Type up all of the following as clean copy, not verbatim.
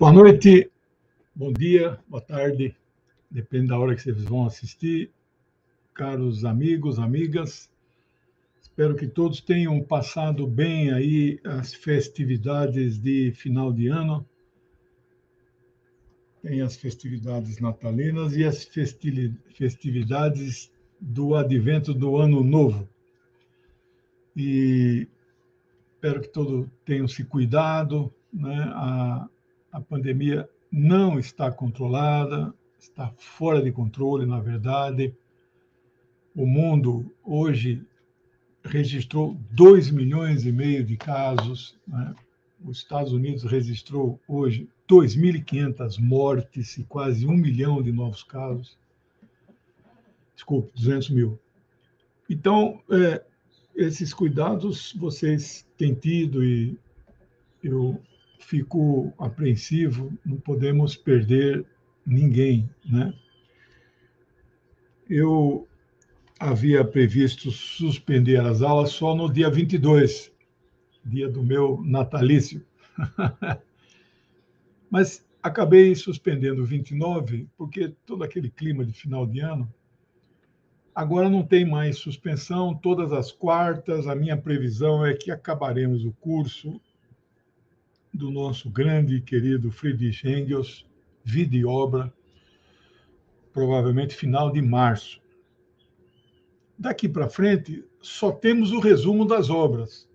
Boa noite, bom dia, boa tarde, depende da hora que vocês vão assistir. Caros amigos, amigas, espero que todos tenham passado bem aí as festividades de final de ano. Tem as festividades natalinas e as festividades do advento do ano novo. E espero que todos tenham se cuidado, né? A pandemia não está controlada, está fora de controle, na verdade. O mundo hoje registrou 2,5 milhões de casos, né? Os Estados Unidos registrou hoje 2.500 mortes e quase 1 milhão de novos casos. Desculpe, 200 mil. Então, esses cuidados vocês têm tido e eu fico apreensivo, não podemos perder ninguém, né? Eu havia previsto suspender as aulas só no dia 22, dia do meu natalício. Mas acabei suspendendo 29, porque todo aquele clima de final de ano. Agora não tem mais suspensão, todas as quartas. A minha previsão é que acabaremos o curso do nosso grande e querido Friedrich Engels, Vida e Obra, provavelmente final de março. Daqui para frente, só temos o resumo das obras.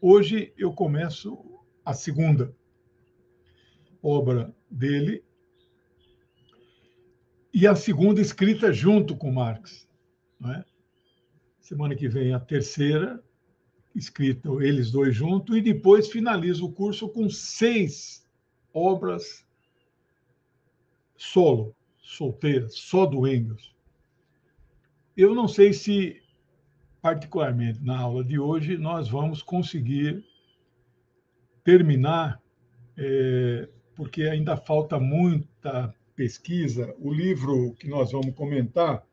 Hoje eu começo a segunda obra dele, e a segunda escrita junto com Marx, não é? Semana que vem a terceira, escrita eles dois juntos, e depois finalizo o curso com 6 obras solo, solteiras, só do Engels. Eu não sei se, particularmente na aula de hoje, nós vamos conseguir terminar, porque ainda falta muita pesquisa. O livro que nós vamos comentar,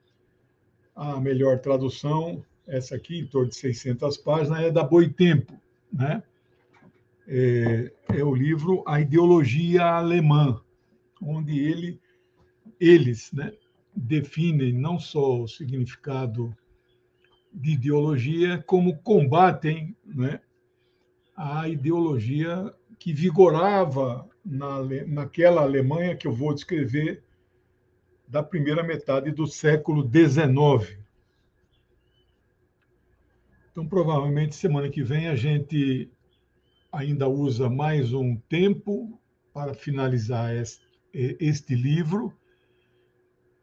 a melhor tradução, essa aqui, em torno de 600 páginas, é da Boitempo, né? É o livro A Ideologia Alemã, onde eles, né, definem não só o significado de ideologia, como combatem, né, a ideologia que vigorava naquela Alemanha que eu vou descrever da primeira metade do século XIX. Então, provavelmente, semana que vem, a gente ainda usa mais um tempo para finalizar este livro.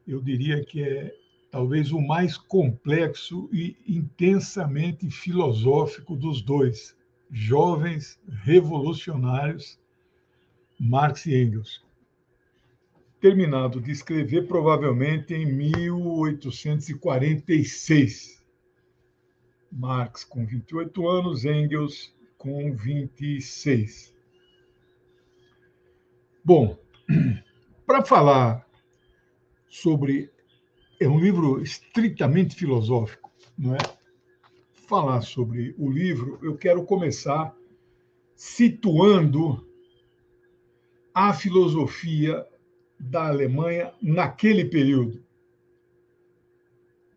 Eu diria que é talvez o mais complexo e intensamente filosófico dos dois, jovens revolucionários, Marx e Engels. Terminado de escrever, provavelmente em 1846. Marx com 28 anos, Engels com 26. Bom, para falar sobre... É um livro estritamente filosófico, não é? Falar sobre o livro, eu quero começar situando a filosofia da Alemanha naquele período.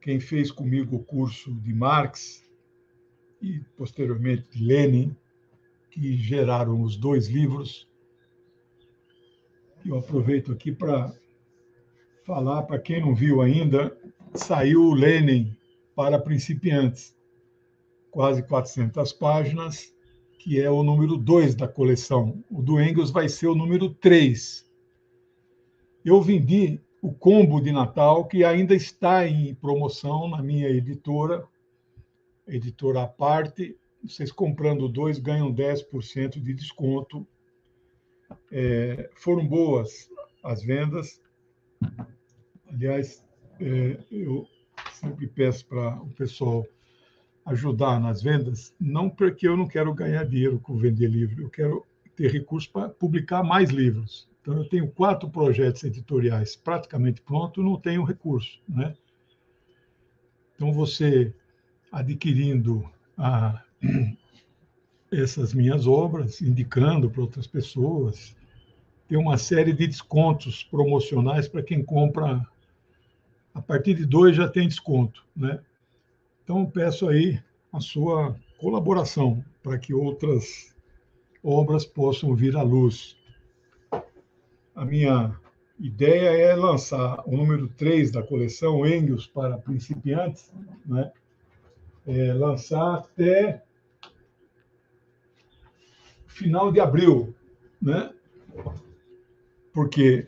Quem fez comigo o curso de Marx e, posteriormente, de Lenin, que geraram os 2 livros, eu aproveito aqui para falar, para quem não viu ainda, saiu o Lenin para principiantes, quase 400 páginas, que é o número 2 da coleção. O do Engels vai ser o número 3. Eu vendi o combo de Natal, que ainda está em promoção na minha editora à parte. Vocês comprando 2 ganham 10% de desconto. Foram boas as vendas. Aliás, eu sempre peço para o pessoal ajudar nas vendas, não porque eu não quero ganhar dinheiro com vender livro, eu quero ter recursos para publicar mais livros. Então, eu tenho 4 projetos editoriais praticamente prontos, não tenho recurso, né? Então, você adquirindo essas minhas obras, indicando para outras pessoas, tem uma série de descontos promocionais para quem compra. A partir de 2 já tem desconto, né? Então, peço aí a sua colaboração para que outras obras possam vir à luz. A minha ideia é lançar o número 3 da coleção Engels para principiantes, né? Lançar até final de abril, né? Porque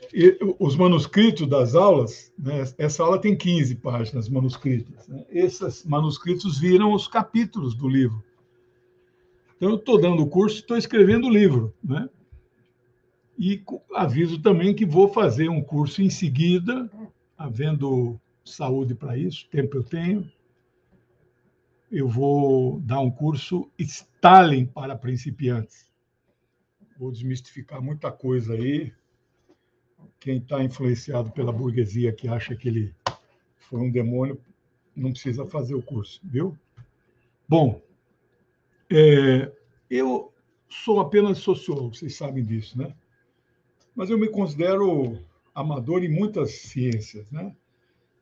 os manuscritos das aulas, né? Essa aula tem 15 páginas manuscritas, né? Esses manuscritos viram os capítulos do livro. Então, eu estou dando o curso, estou escrevendo o livro, né? E aviso também que vou fazer um curso em seguida, havendo saúde para isso, tempo eu tenho. Eu vou dar um curso Stalin para principiantes. Vou desmistificar muita coisa aí. Quem está influenciado pela burguesia que acha que ele foi um demônio, não precisa fazer o curso, viu? Bom, eu sou apenas sociólogo, vocês sabem disso, né? Mas eu me considero amador em muitas ciências, né?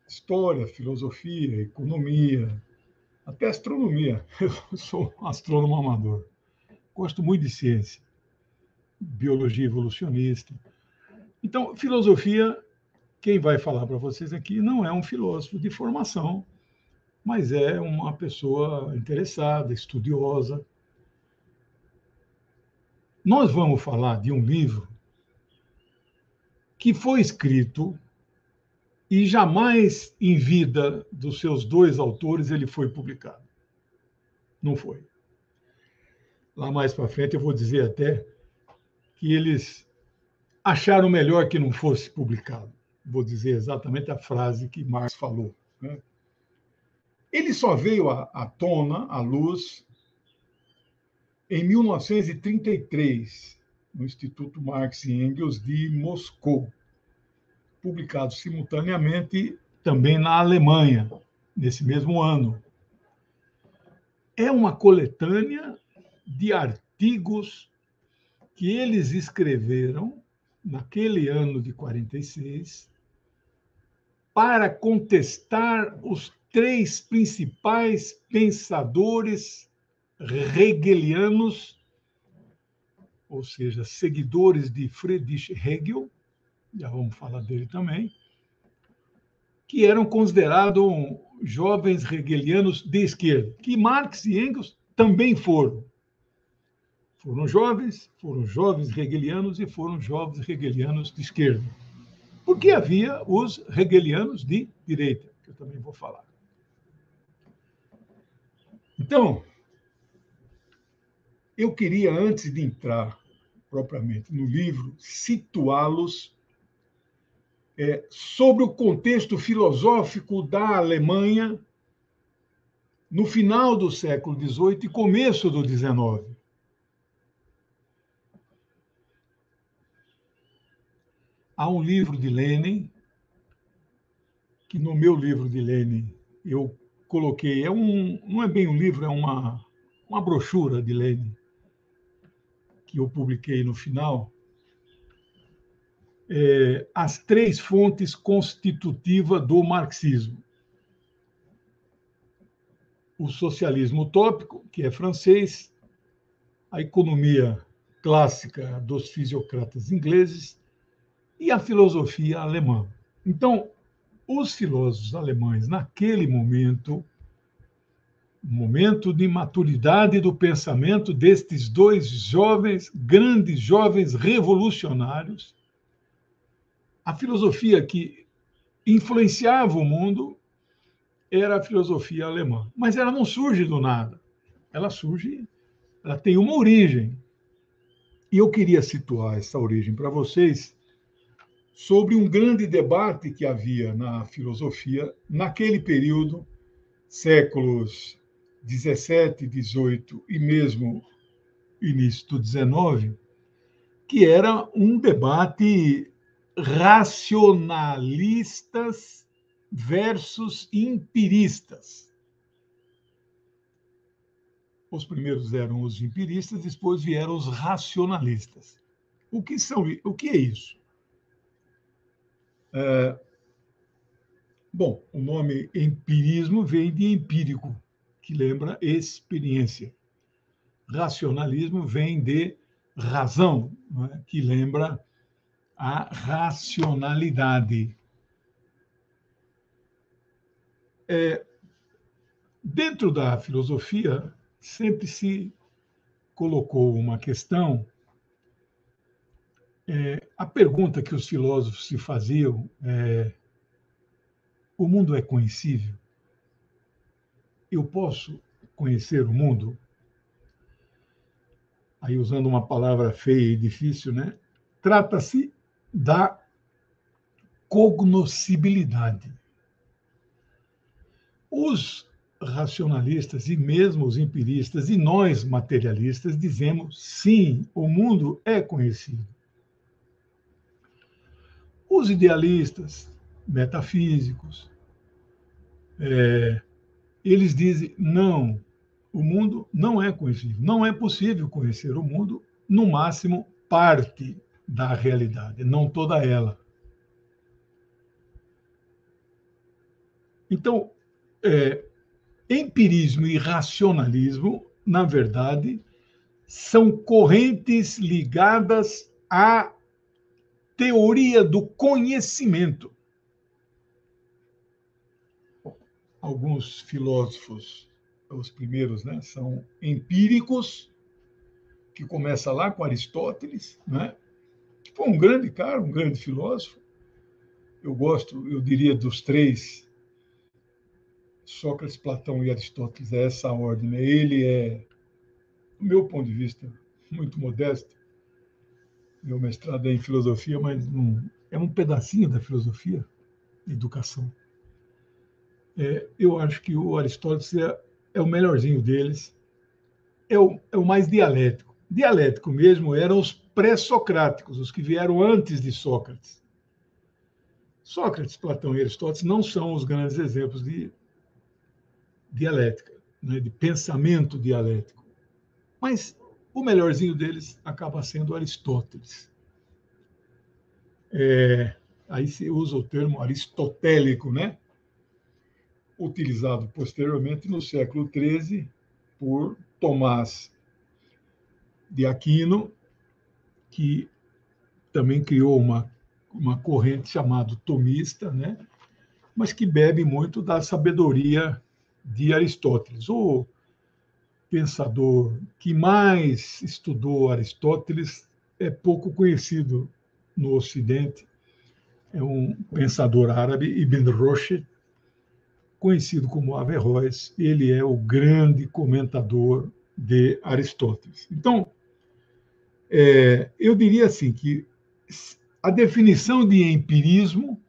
História, filosofia, economia, até astronomia. Eu sou um astrônomo amador. Gosto muito de ciência, biologia evolucionista. Então, filosofia, quem vai falar para vocês aqui não é um filósofo de formação, mas é uma pessoa interessada, estudiosa. Nós vamos falar de um livro que foi escrito e jamais em vida dos seus 2 autores ele foi publicado. Não foi. Lá mais para frente eu vou dizer até que eles acharam melhor que não fosse publicado. Vou dizer exatamente a frase que Marx falou, né? Ele só veio à tona, à luz, em 1933, no Instituto Marx e Engels de Moscou, publicado simultaneamente também na Alemanha, nesse mesmo ano. É uma coletânea de artigos que eles escreveram naquele ano de 46 para contestar os 3 principais pensadores hegelianos, ou seja, seguidores de Friedrich Hegel, já vamos falar dele também, que eram considerados jovens hegelianos de esquerda, que Marx e Engels também foram. Foram jovens hegelianos e foram jovens hegelianos de esquerda. Porque havia os hegelianos de direita, que eu também vou falar. Então, eu queria, antes de entrar propriamente no livro, situá-los sobre o contexto filosófico da Alemanha no final do século XVIII e começo do XIX. Há um livro de Lenin, que no meu livro de Lenin eu coloquei, não é bem um livro, é uma brochura de Lenin, que eu publiquei no final, as 3 fontes constitutivas do marxismo. O socialismo utópico, que é francês, a economia clássica dos fisiocratas ingleses e a filosofia alemã. Então, os filósofos alemães, naquele momento de maturidade do pensamento destes 2 jovens, grandes jovens revolucionários, a filosofia que influenciava o mundo era a filosofia alemã. Mas ela não surge do nada. Ela tem uma origem. E eu queria situar essa origem para vocês sobre um grande debate que havia na filosofia naquele período, séculos 17, 18 e mesmo início do 19, que era um debate racionalistas versus empiristas. Os primeiros eram os empiristas, depois vieram os racionalistas. O que é isso? Bom, o nome empirismo vem de empírico, que lembra experiência. Racionalismo vem de razão, né, que lembra a racionalidade. Dentro da filosofia, sempre se colocou uma questão. A pergunta que os filósofos se faziam é: o mundo é conhecível? Eu posso conhecer o mundo? Aí, usando uma palavra feia e difícil, né? Trata-se da cognoscibilidade. Os racionalistas e mesmo os empiristas e nós materialistas dizemos sim, o mundo é conhecido. Os idealistas, metafísicos, eles dizem não, o mundo não é conhecido, não é possível conhecer o mundo, no máximo parte da realidade, não toda ela. Então, empirismo e racionalismo, na verdade, são correntes ligadas à teoria do conhecimento. Alguns filósofos, os primeiros, né, são empíricos, que começa lá com Aristóteles, né, que foi um grande cara, um grande filósofo. Eu diria, dos três, Sócrates, Platão e Aristóteles, é essa a ordem. Né? Ele é, do meu ponto de vista, muito modesto. Meu mestrado é em filosofia, mas é um pedacinho da filosofia, educação. Eu acho que o Aristóteles é o melhorzinho deles, é o mais dialético. Dialético mesmo eram os pré-socráticos, os que vieram antes de Sócrates. Sócrates, Platão e Aristóteles não são os grandes exemplos de dialética, né, de pensamento dialético. Mas o melhorzinho deles acaba sendo Aristóteles. Aí se usa o termo aristotélico, né? Utilizado posteriormente no século XIII por Tomás de Aquino, que também criou uma corrente chamada tomista, né? Mas que bebe muito da sabedoria de Aristóteles. O pensador que mais estudou Aristóteles é pouco conhecido no Ocidente. É um pensador árabe, Ibn Rushd, conhecido como Averroes. Ele é o grande comentador de Aristóteles. Então, eu diria assim que a definição de empirismo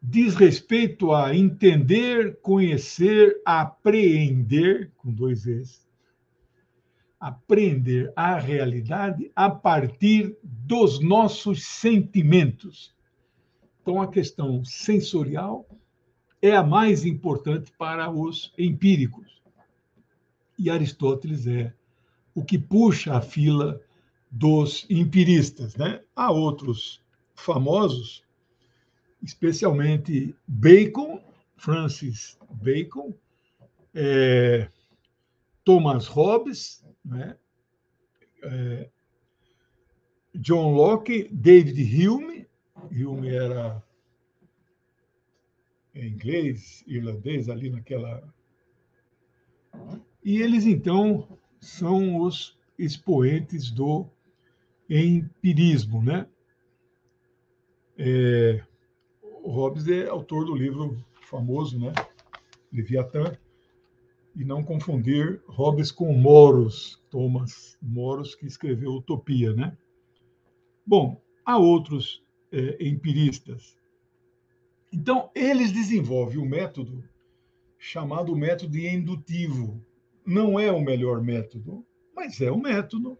diz respeito a entender, conhecer, apreender, com dois Es, apreender a realidade a partir dos nossos sentimentos. Então, a questão sensorial é a mais importante para os empíricos. E Aristóteles é o que puxa a fila dos empiristas. Né? Há outros famosos, especialmente Bacon, Francis Bacon, Thomas Hobbes, né? John Locke, David Hume. Hume era inglês, irlandês, ali naquela. E eles, então, são os expoentes do empirismo. Né? O Hobbes é autor do livro famoso, né? Leviatã, e não confundir Hobbes com Moros, Thomas Moros, que escreveu Utopia. Né? Bom, há outros empiristas. Então, eles desenvolvem um método chamado método indutivo. Não é o melhor método, mas é um método,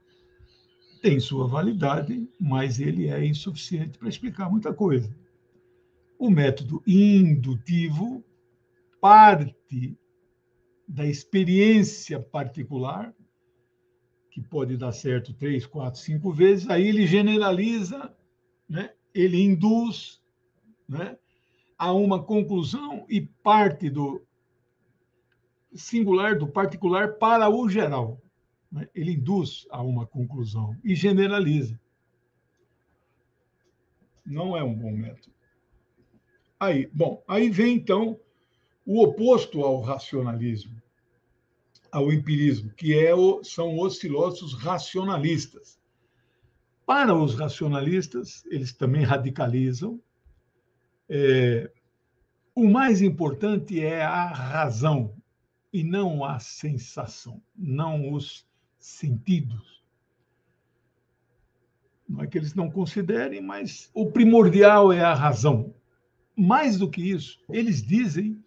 tem sua validade, mas ele é insuficiente para explicar muita coisa. O método indutivo parte da experiência particular que pode dar certo 3, 4, 5 vezes, aí ele generaliza, né? Ele induz, né, a uma conclusão e parte do singular, do particular, para o geral. Né? Ele induz a uma conclusão e generaliza. Não é um bom método. Aí vem, então, o oposto ao racionalismo, ao empirismo, que são os filósofos racionalistas. Para os racionalistas, eles também radicalizam. O mais importante é a razão e não a sensação, não os sentidos. Não é que eles não considerem, mas o primordial é a razão. Mais do que isso, eles dizem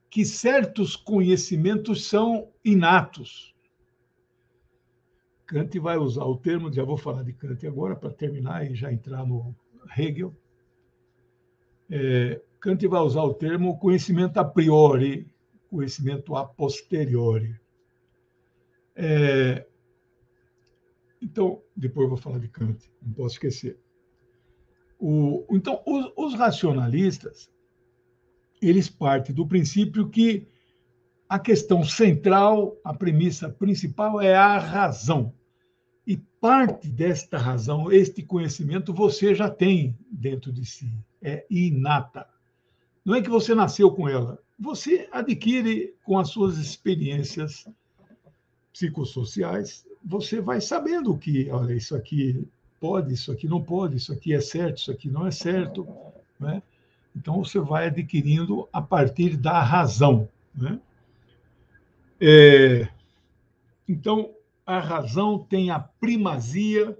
que certos conhecimentos são inatos. Kant vai usar o termo, já vou falar de Kant agora, para terminar e já entrar no Hegel. Kant vai usar o termo conhecimento a priori, conhecimento a posteriori. Então, depois eu vou falar de Kant, não posso esquecer. Então, os racionalistas, eles partem do princípio que a questão central, a premissa principal é a razão. E parte desta razão, este conhecimento, você já tem dentro de si. É inata. Não é que você nasceu com ela. Você adquire com as suas experiências psicossociais. Você vai sabendo que, olha, isso aqui pode, isso aqui não pode, isso aqui é certo, isso aqui não é certo. Né? Então, você vai adquirindo a partir da razão. Né? Então, a razão tem a primazia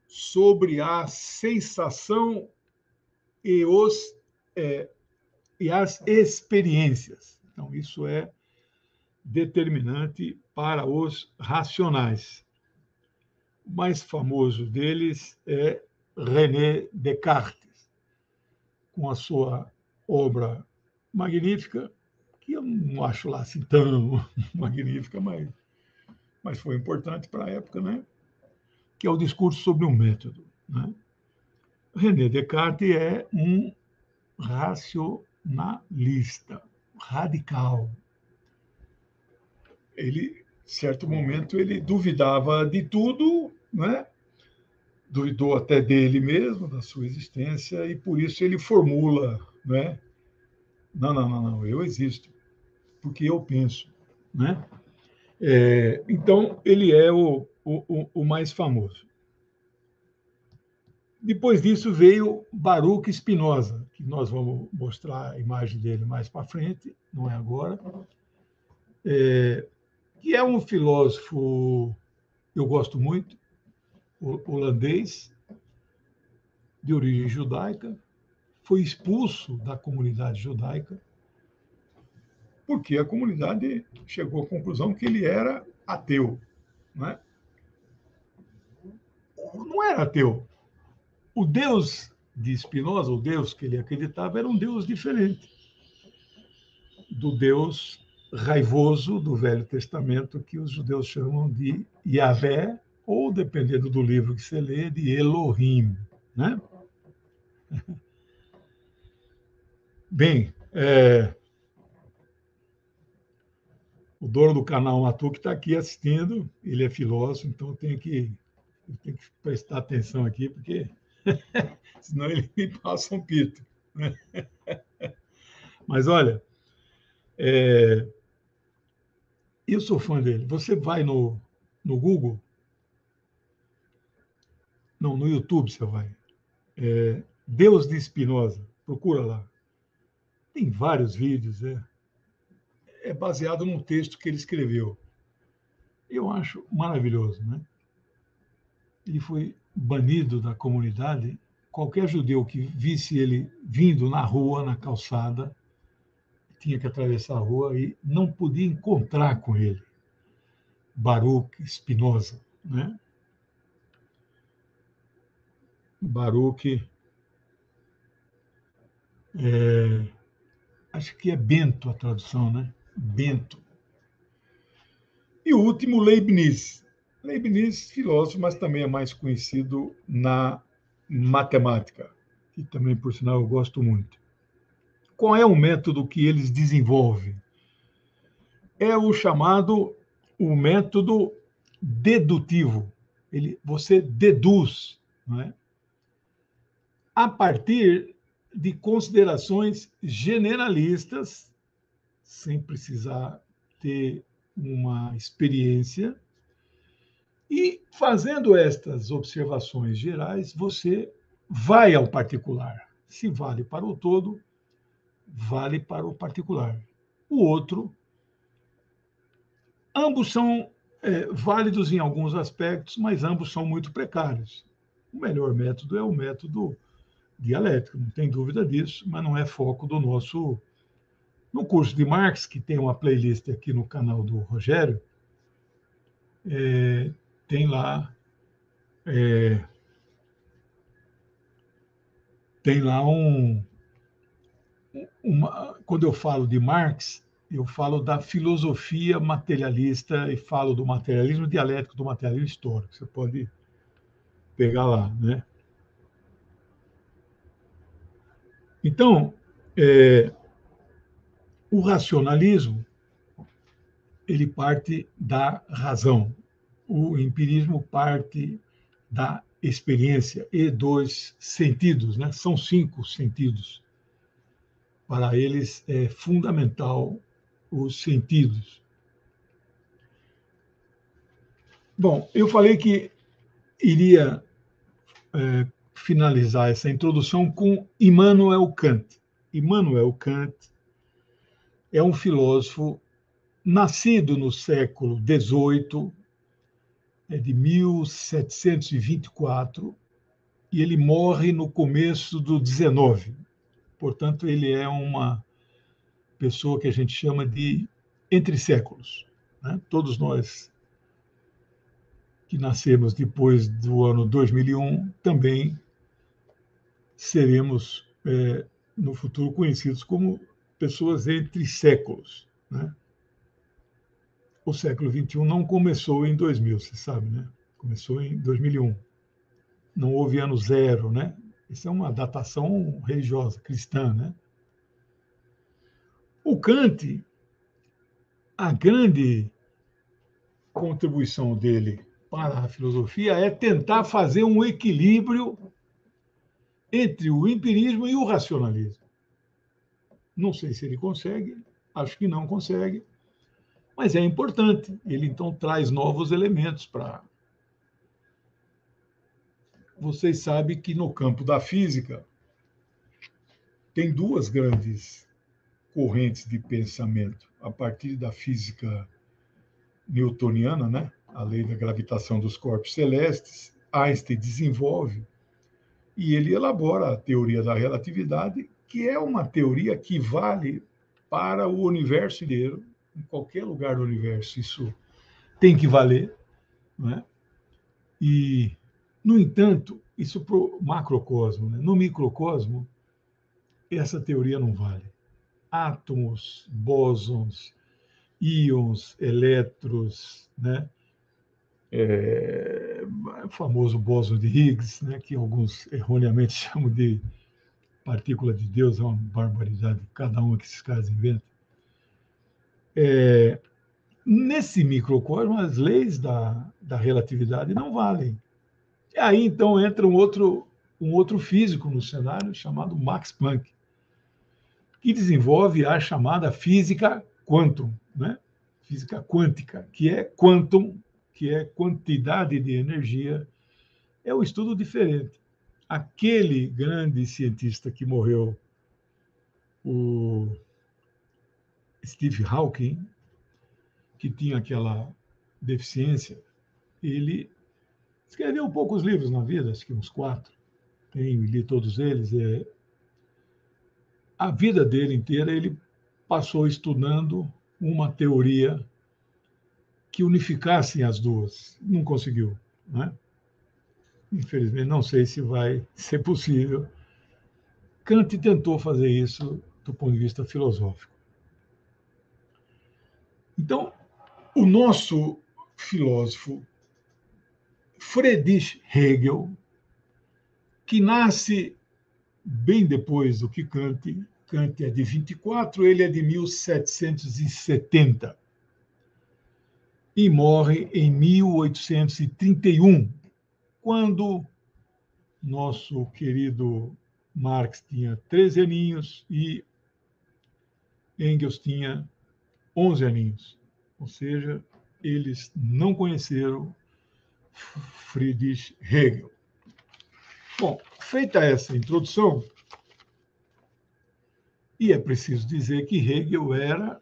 sobre a sensação e, e as experiências. Então, isso é determinante para os racionais. O mais famoso deles é René Descartes, com a sua obra magnífica, que eu não acho lá assim tão magnífica, mas foi importante para a época, né? Que é o discurso sobre um método. Né? René Descartes é um racionalista, radical. Ele, em certo momento, ele duvidava de tudo, né? Duvidou até dele mesmo, da sua existência, e por isso ele formula, né? Não, eu existo, porque eu penso, né? Então, ele é o mais famoso. Depois disso veio Baruch Spinoza, que nós vamos mostrar a imagem dele mais para frente, não é agora, que é um filósofo que eu gosto muito, holandês, de origem judaica, foi expulso da comunidade judaica, porque a comunidade chegou à conclusão que ele era ateu. Não, não era ateu. O Deus de Spinoza, o Deus que ele acreditava, era um Deus diferente do Deus raivoso do Velho Testamento, que os judeus chamam de Yahvé, ou, dependendo do livro que você lê, de Elohim. Né? Bem, o dono do canal Matuque está aqui assistindo, ele é filósofo, então tem que prestar atenção aqui, porque senão ele me passa um pito. Né? Mas olha, eu sou fã dele. Você vai no Google, não, no YouTube você vai, Deus de Spinoza, procura lá. Tem vários vídeos, é baseado num texto que ele escreveu. Eu acho maravilhoso, né? Ele foi banido da comunidade. Qualquer judeu que visse ele vindo na rua, na calçada, tinha que atravessar a rua e não podia encontrar com ele. Baruch Spinoza, né? Baruch, acho que é Bento a tradução, né? Bento. E o último, Leibniz. Leibniz, filósofo, mas também é mais conhecido na matemática, que também, por sinal, eu gosto muito. Qual é o método que eles desenvolvem? É o método dedutivo. Você deduz, não é? A partir de considerações generalistas, sem precisar ter uma experiência, e fazendo estas observações gerais, você vai ao particular. Se vale para o todo, vale para o particular. O outro, ambos são válidos em alguns aspectos, mas ambos são muito precários. O melhor método é o método dialético, não tem dúvida disso, mas não é foco do nosso. No curso de Marx, que tem uma playlist aqui no canal do Rogério, tem lá é, tem lá quando eu falo de Marx, eu falo da filosofia materialista e falo do materialismo dialético, do materialismo histórico. Você pode pegar lá, né? Então, o racionalismo ele parte da razão, o empirismo parte da experiência e dos sentidos, né? São 5 sentidos. Para eles é fundamental os sentidos. Bom, eu falei que iria finalizar essa introdução com Immanuel Kant. Immanuel Kant é um filósofo nascido no século XVIII, de 1724, e ele morre no começo do XIX. Portanto, ele é uma pessoa que a gente chama de entre séculos, né? Todos nós que nascemos depois do ano 2001 também seremos, no futuro, conhecidos como pessoas entre séculos, né? O século XXI não começou em 2000, você sabe, né? Começou em 2001. Não houve ano zero, né? Isso é uma datação religiosa, cristã, né? O Kant, a grande contribuição dele para a filosofia é tentar fazer um equilíbrio entre o empirismo e o racionalismo. Não sei se ele consegue, acho que não consegue, mas é importante. Ele então traz novos elementos para. Vocês sabem que no campo da física tem duas grandes correntes de pensamento. A partir da física newtoniana, né? A lei da gravitação dos corpos celestes, Einstein desenvolve e ele elabora a teoria da relatividade, que é uma teoria que vale para o universo inteiro, em qualquer lugar do universo. Isso tem que valer, não é? E, no entanto, isso para o macrocosmo. Né? No microcosmo, essa teoria não vale. Átomos, bósons, íons, elétrons, né? O famoso bóson de Higgs, né? Que alguns erroneamente chamam de partícula de Deus, é uma barbaridade, cada uma que esses caras inventam. Nesse microcosmo, as leis da relatividade não valem. E aí, então, entra um outro físico no cenário, chamado Max Planck, que desenvolve a chamada física quantum, né? Física quântica, que é quantum, que é quantidade de energia, é um estudo diferente. Aquele grande cientista que morreu, o Steve Hawking, que tinha aquela deficiência, ele escreveu poucos livros na vida, acho que uns 4, tenho li todos eles. A vida dele inteira ele passou estudando uma teoria que unificasse as duas. Não conseguiu, né? Infelizmente, não sei se vai ser possível. Kant tentou fazer isso do ponto de vista filosófico. Então, o nosso filósofo Friedrich Hegel, que nasce bem depois do que Kant. Kant é de 24, ele é de 1770 e morre em 1831, quando nosso querido Marx tinha 13 aninhos e Engels tinha 11 aninhos. Ou seja, eles não conheceram Friedrich Hegel. Bom, feita essa introdução, e é preciso dizer que Hegel era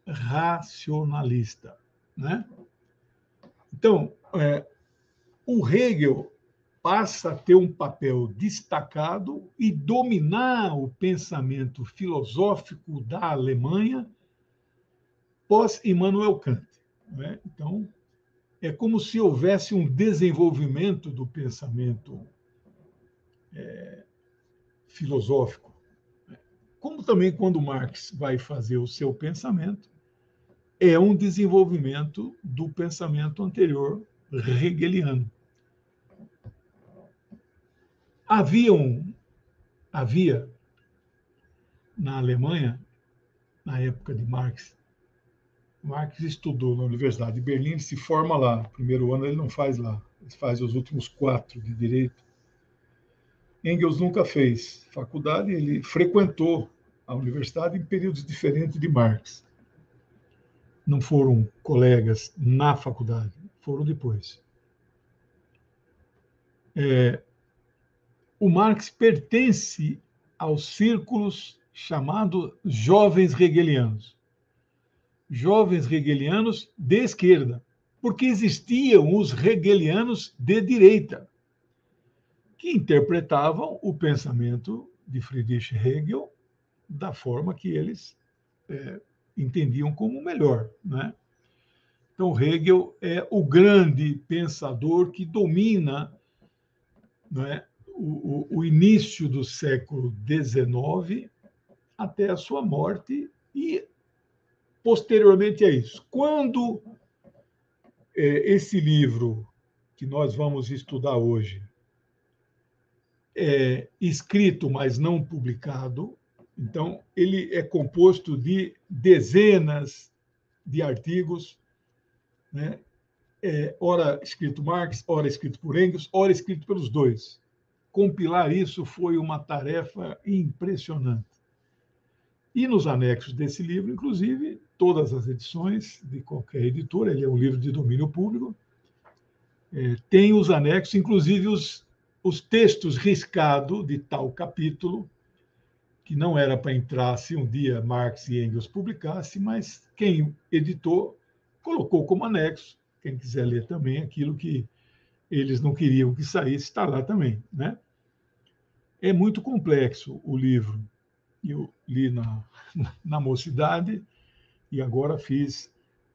racionalista, né? Então, o Hegel passa a ter um papel destacado e dominar o pensamento filosófico da Alemanha pós-Immanuel Kant, né? Então, é como se houvesse um desenvolvimento do pensamento filosófico. Como também quando Marx vai fazer o seu pensamento, é um desenvolvimento do pensamento anterior hegeliano. Havia na Alemanha, na época de Marx estudou na Universidade de Berlim, se forma lá. Primeiro ano ele não faz lá, ele faz os últimos 4 de direito. Engels nunca fez faculdade, ele frequentou a universidade em períodos diferentes de Marx. Não foram colegas na faculdade, foram depois. O Marx pertence aos círculos chamados jovens hegelianos. Jovens hegelianos de esquerda, porque existiam os hegelianos de direita, que interpretavam o pensamento de Friedrich Hegel da forma que eles entendiam como melhor, né? Então, Hegel é o grande pensador que domina, né, o início do século XIX até a sua morte e, posteriormente a isso. Quando esse livro que nós vamos estudar hoje é escrito, mas não publicado, então ele é composto de dezenas de artigos, né? Ora escrito Marx, ora escrito por Engels, ora escrito pelos dois. Compilar isso foi uma tarefa impressionante. E nos anexos desse livro, inclusive, todas as edições de qualquer editora, ele é um livro de domínio público, tem os anexos, inclusive os textos riscados de tal capítulo, que não era para entrar se um dia Marx e Engels publicassem, mas quem editou colocou como anexo. Quem quiser ler também aquilo que eles não queriam que saísse, está lá também, né? É muito complexo o livro. Eu li na mocidade e agora fiz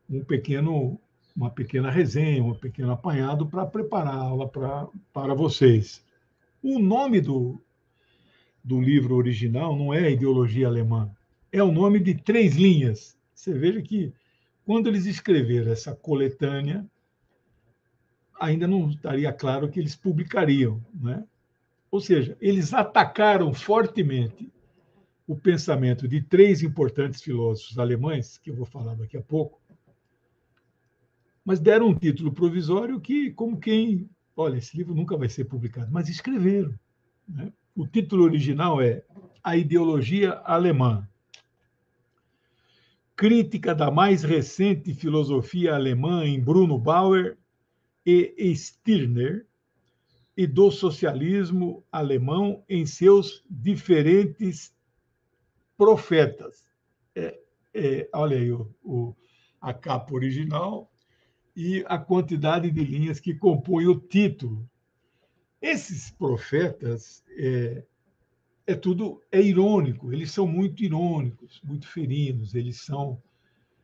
uma pequena resenha, um pequeno apanhado para preparar a aula para vocês. O nome do livro original não é Ideologia Alemã, é o nome de 3 linhas. Você veja que, quando eles escreveram essa coletânea, ainda não estaria claro que eles publicariam, né? Ou seja, eles atacaram fortemente o pensamento de 3 importantes filósofos alemães, que eu vou falar daqui a pouco, mas deram um título provisório que, como quem, olha, esse livro nunca vai ser publicado, mas escreveram, né? O título original é A Ideologia Alemã, crítica da mais recente filosofia alemã em Bruno Bauer e Stirner e do socialismo alemão em seus diferentes profetas. Olha aí a capa original e a quantidade de linhas que compõem o título. Esses profetas tudo irônico, eles são muito irônicos, muito ferinos, eles são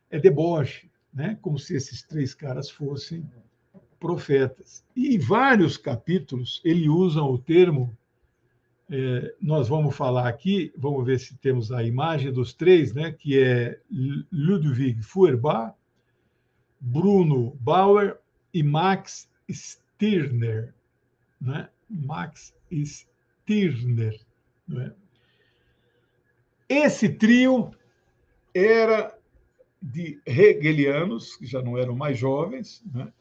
deboche, né? Como se esses 3 caras fossem profetas. E em vários capítulos ele usa o termo, nós vamos falar aqui, vamos ver se temos a imagem dos 3, né? Que é Ludwig Feuerbach, Bruno Bauer e Max Stirner, né? Max Stirner, né? Esse trio era de hegelianos, que já não eram mais jovens, né?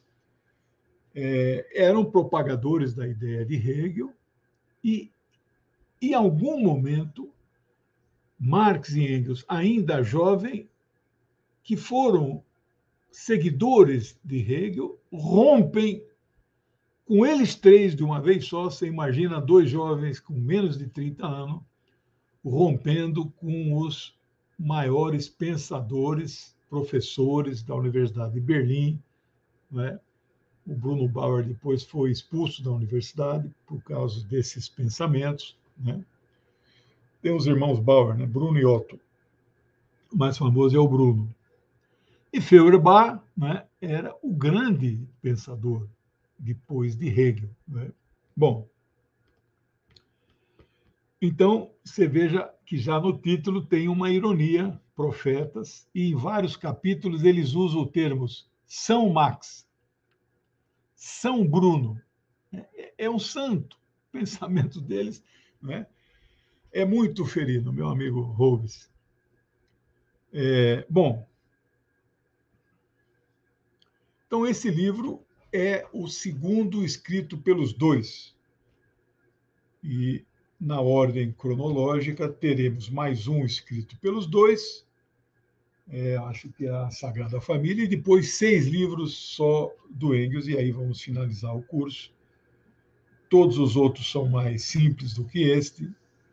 Eram propagadores da ideia de Hegel, e em algum momento, Marx e Engels, ainda jovem, que foram seguidores de Hegel, rompem com eles três de uma vez só. Você imagina dois jovens com menos de 30 anos rompendo com os maiores pensadores, professores da Universidade de Berlim, né? O Bruno Bauer depois foi expulso da universidade por causa desses pensamentos, né? Tem os irmãos Bauer, né? Bruno e Otto. O mais famoso é o Bruno. E Feuerbach, né, era o grande pensador depois de Hegel, né? Bom, então você veja que já no título tem uma ironia, profetas, e em vários capítulos eles usam o termos São Max, São Bruno. É um santo. O pensamento deles, né, é muito ferido, meu amigo Hobbes. Bom, então esse livro é o segundo escrito pelos dois. E na ordem cronológica teremos mais um escrito pelos dois, acho que é a Sagrada Família, e depois 6 livros só do Engels, e aí vamos finalizar o curso. Todos os outros são mais simples do que este.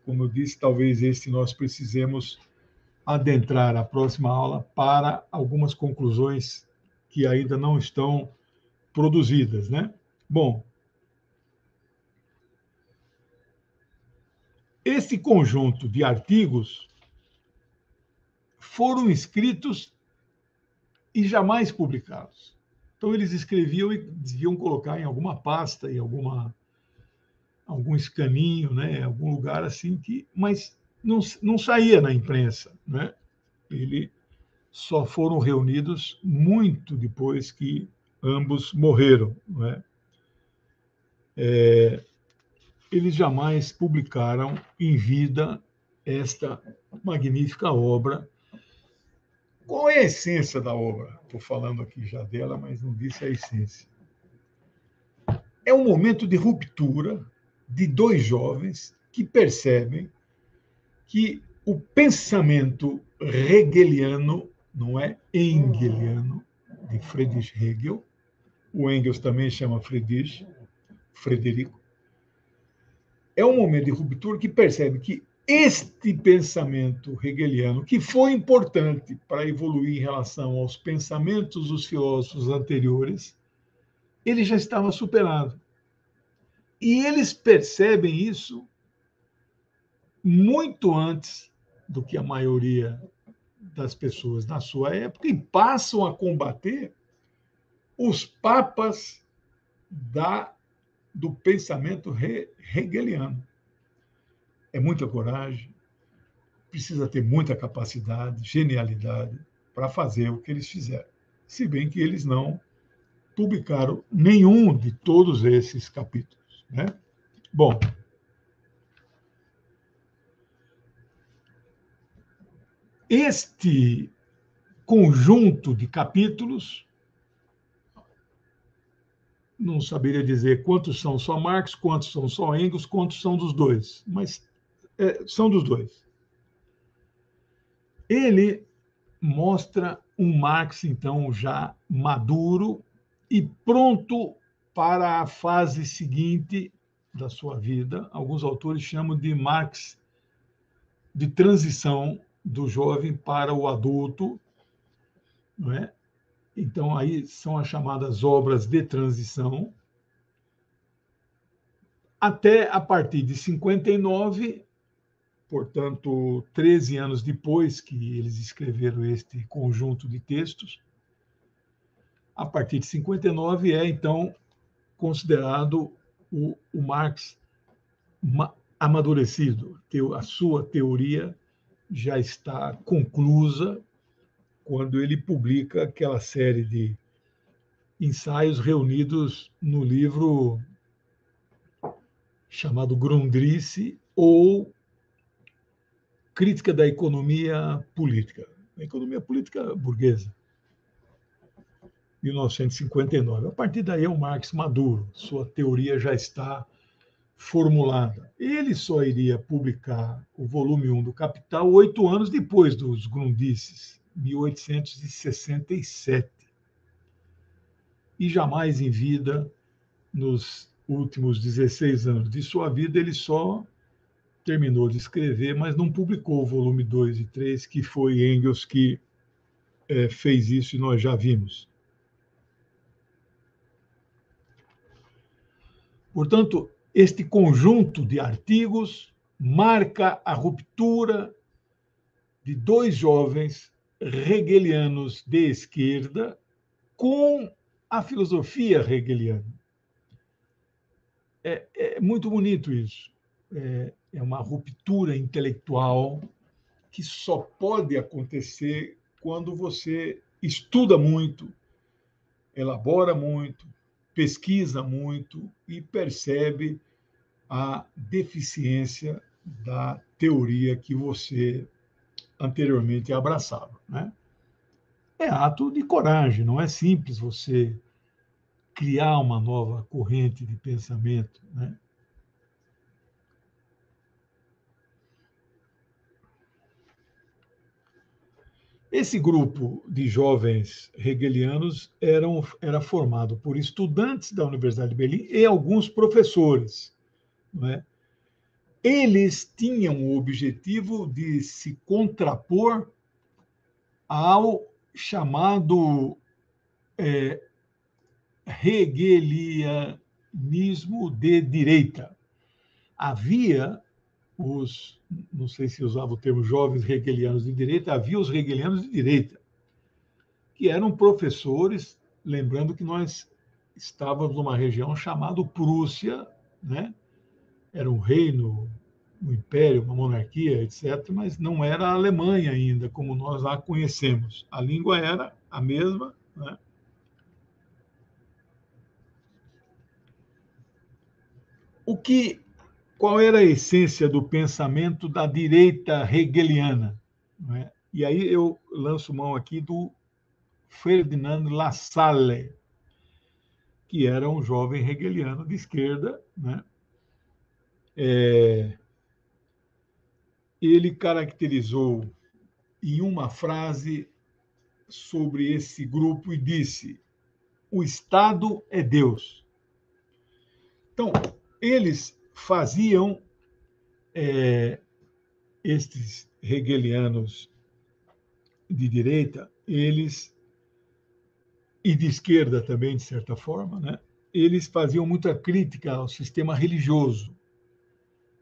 Como eu disse, talvez este nós precisemos adentrar a próxima aula para algumas conclusões que ainda não estão produzidas, né? Bom, esse conjunto de artigos foram escritos e jamais publicados. Então, eles escreviam e deviam colocar em alguma pasta, em algum escaninho, né, em algum lugar assim, mas não saía na imprensa, né? Eles só foram reunidos muito depois que ambos morreram, né? Eles jamais publicaram em vida esta magnífica obra. Qual é a essência da obra? Estou falando aqui já dela, mas não disse a essência. É um momento de ruptura de dois jovens que percebem que o pensamento hegeliano, não é engeliano, de Friedrich Hegel, o Engels também chama Frederico, é um momento de ruptura que percebe que este pensamento hegeliano, que foi importante para evoluir em relação aos pensamentos dos filósofos anteriores, ele já estava superado. E eles percebem isso muito antes do que a maioria das pessoas na sua época e passam a combater os papas do pensamento hegeliano. É muita coragem, precisa ter muita capacidade, genialidade para fazer o que eles fizeram. Se bem que eles não publicaram nenhum de todos esses capítulos, né? Bom, este conjunto de capítulos, não saberia dizer quantos são só Marx, quantos são só Engels, quantos são dos dois, mas são dos dois. Ele mostra um Marx, então, já maduro e pronto para a fase seguinte da sua vida. Alguns autores chamam de Marx de transição do jovem para o adulto, não é? Então, aí são as chamadas obras de transição. Até a partir de 59, portanto, 13 anos depois que eles escreveram este conjunto de textos, a partir de 59 então, considerado o Marx amadurecido. A sua teoria já está conclusa quando ele publica aquela série de ensaios reunidos no livro chamado Grundrisse, ou Crítica da Economia Política, a economia política burguesa, 1959. A partir daí é o Marx maduro, sua teoria já está formulada. Ele só iria publicar o volume 1 do Capital 8 anos depois dos Grundrisses, 1867. E jamais em vida, nos últimos 16 anos de sua vida, ele só terminou de escrever, mas não publicou o volume 2 e 3, que foi Engels que fez isso e nós já vimos. Portanto, este conjunto de artigos marca a ruptura de dois jovens hegelianos de esquerda com a filosofia hegeliana. É muito bonito isso. É uma ruptura intelectual que só pode acontecer quando você estuda muito, elabora muito, pesquisa muito e percebe a deficiência da teoria que você anteriormente abraçava, né? É ato de coragem, não é simples você criar uma nova corrente de pensamento, né? Esse grupo de jovens hegelianos era formado por estudantes da Universidade de Berlim e alguns professores, não é? Eles tinham o objetivo de se contrapor ao chamado hegelianismo de direita. Havia não sei se usava o termo jovens hegelianos de direita, havia os hegelianos de direita, que eram professores, lembrando que nós estávamos numa região chamada Prússia, né? Era um reino, um império, uma monarquia, etc., mas não era a Alemanha ainda, como nós a conhecemos. A língua era a mesma, né? Qual era a essência do pensamento da direita hegeliana? Não é? E aí eu lanço mão aqui do Ferdinand Lassalle, que era um jovem hegeliano de esquerda, né? Ele caracterizou em uma frase sobre esse grupo e disse: o Estado é Deus. Então, eles faziam, estes hegelianos de direita, eles, e de esquerda também, de certa forma, né? Eles faziam muita crítica ao sistema religioso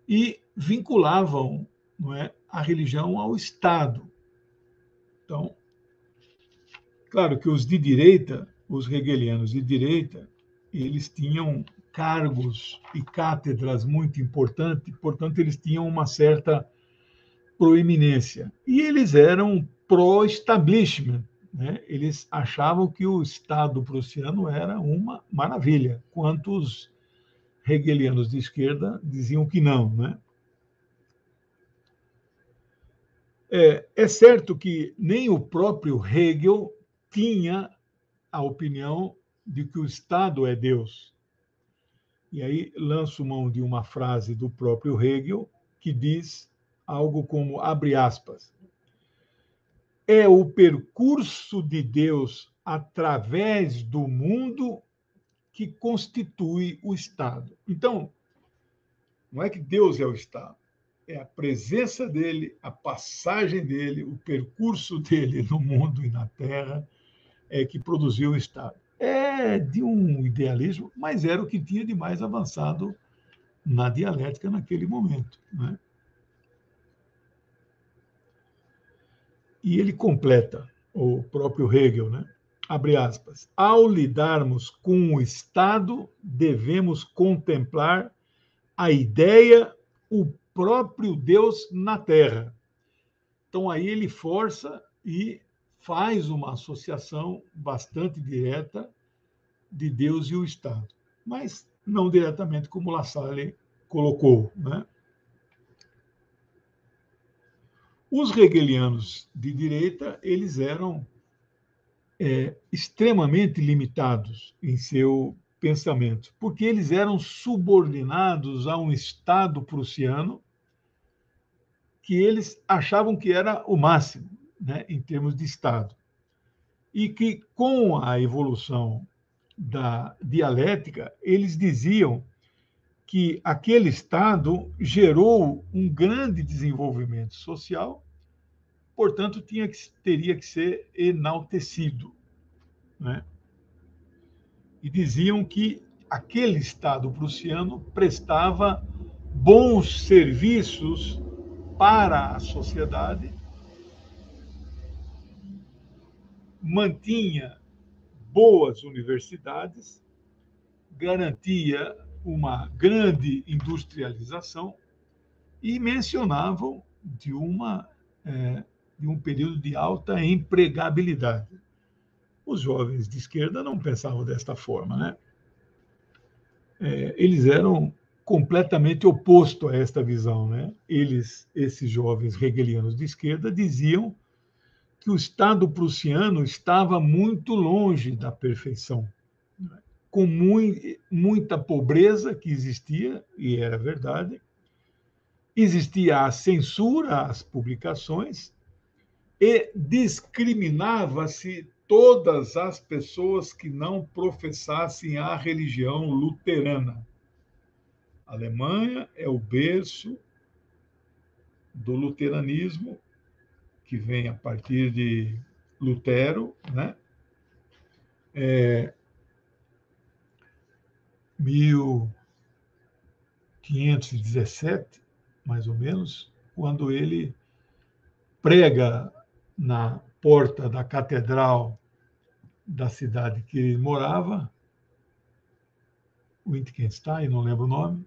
e vinculavam, não é, a religião ao Estado. Então, claro que os de direita, os hegelianos de direita, eles tinham cargos e cátedras muito importantes, portanto, eles tinham uma certa proeminência. E eles eram pró-establishment, né? Eles achavam que o Estado prussiano era uma maravilha, enquanto os hegelianos de esquerda diziam que não, né? É certo que nem o próprio Hegel tinha a opinião de que o Estado é Deus. E aí lanço mão de uma frase do próprio Hegel, que diz algo como, abre aspas, é o percurso de Deus através do mundo que constitui o Estado. Então, não é que Deus é o Estado, é a presença dele, a passagem dele, o percurso dele no mundo e na Terra que produziu o Estado. É de um idealismo, mas era o que tinha de mais avançado na dialética naquele momento, né? E ele completa, o próprio Hegel, né? Abre aspas. Ao lidarmos com o Estado, devemos contemplar a ideia, o próprio Deus na Terra. Então, aí ele força e faz uma associação bastante direta de Deus e o Estado, mas não diretamente como La Salle colocou, né? Os hegelianos de direita, eles eram extremamente limitados em seu pensamento, porque eles eram subordinados a um Estado prussiano que eles achavam que era o máximo, né, em termos de Estado. E que, com a evolução da dialética, eles diziam que aquele Estado gerou um grande desenvolvimento social, portanto, teria que ser enaltecido, né? E diziam que aquele Estado prussiano prestava bons serviços para a sociedade, mantinha boas universidades, garantia uma grande industrialização e mencionavam de um período de alta empregabilidade. Os jovens de esquerda não pensavam desta forma, né? Eles eram completamente oposto a esta visão, né? Esses jovens hegelianos de esquerda, diziam que o Estado prussiano estava muito longe da perfeição, com muita pobreza que existia, e era verdade, existia a censura às publicações e discriminava-se todas as pessoas que não professassem a religião luterana. A Alemanha é o berço do luteranismo, que vem a partir de Lutero, né? 1517, mais ou menos, quando ele prega na porta da catedral da cidade que ele morava, Wittgenstein, não lembro o nome,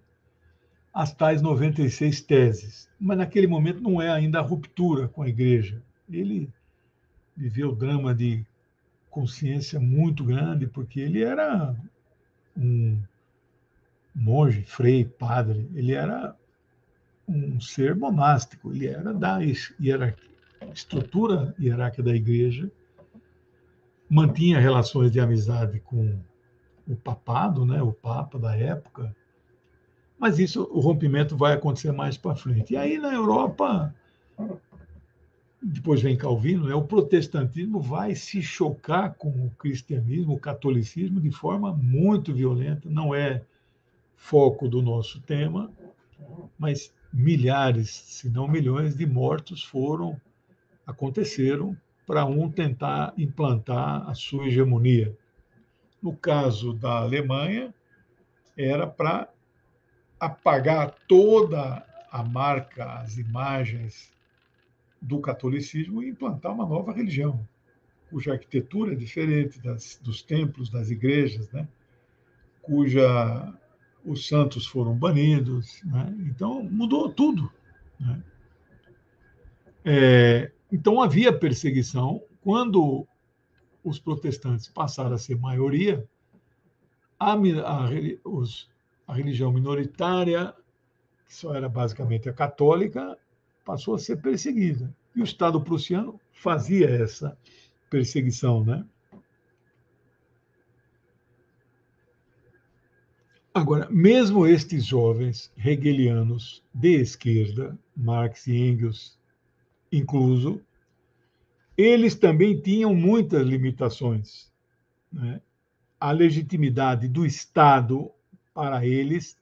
as tais 96 teses. Mas naquele momento não é ainda a ruptura com a igreja. Ele viveu o drama de consciência muito grande, porque ele era um monge, frei, padre, ele era um ser monástico, ele era da estrutura hierárquica da igreja, mantinha relações de amizade com o papado, né, o papa da época, mas isso, o rompimento vai acontecer mais para frente. E aí na Europa, depois vem Calvino, né, o protestantismo vai se chocar com o cristianismo, o catolicismo, de forma muito violenta, não é foco do nosso tema, mas milhares, se não milhões, de mortos aconteceram para um tentar implantar a sua hegemonia. No caso da Alemanha, era para apagar toda a marca, as imagens do catolicismo e implantar uma nova religião, cuja arquitetura é diferente dos templos, das igrejas, né? Cuja os santos foram banidos, né? Então mudou tudo, né? Então havia perseguição. Quando os protestantes passaram a ser maioria, a, a, a religião minoritária, que só era basicamente a católica, passou a ser perseguida. E o Estado prussiano fazia essa perseguição, né? Agora, mesmo estes jovens hegelianos de esquerda, Marx e Engels incluso, eles também tinham muitas limitações, né? A legitimidade do Estado, para eles,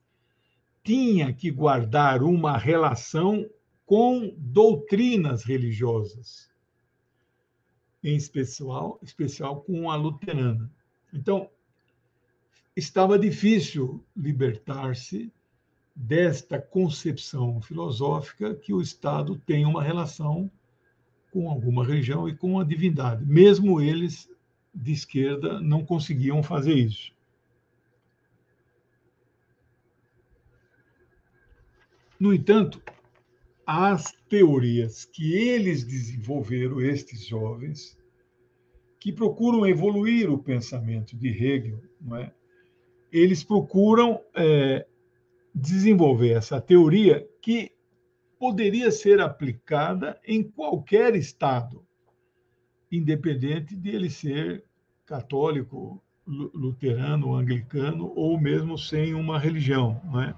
tinha que guardar uma relação com doutrinas religiosas, em especial com a luterana. Então, estava difícil libertar-se desta concepção filosófica que o Estado tem uma relação com alguma religião e com a divindade. Mesmo eles, de esquerda, não conseguiam fazer isso. No entanto, as teorias que eles desenvolveram, estes jovens, que procuram evoluir o pensamento de Hegel, não é? Eles procuram desenvolver essa teoria que poderia ser aplicada em qualquer estado, independente de ele ser católico, luterano, anglicano ou mesmo sem uma religião, não é?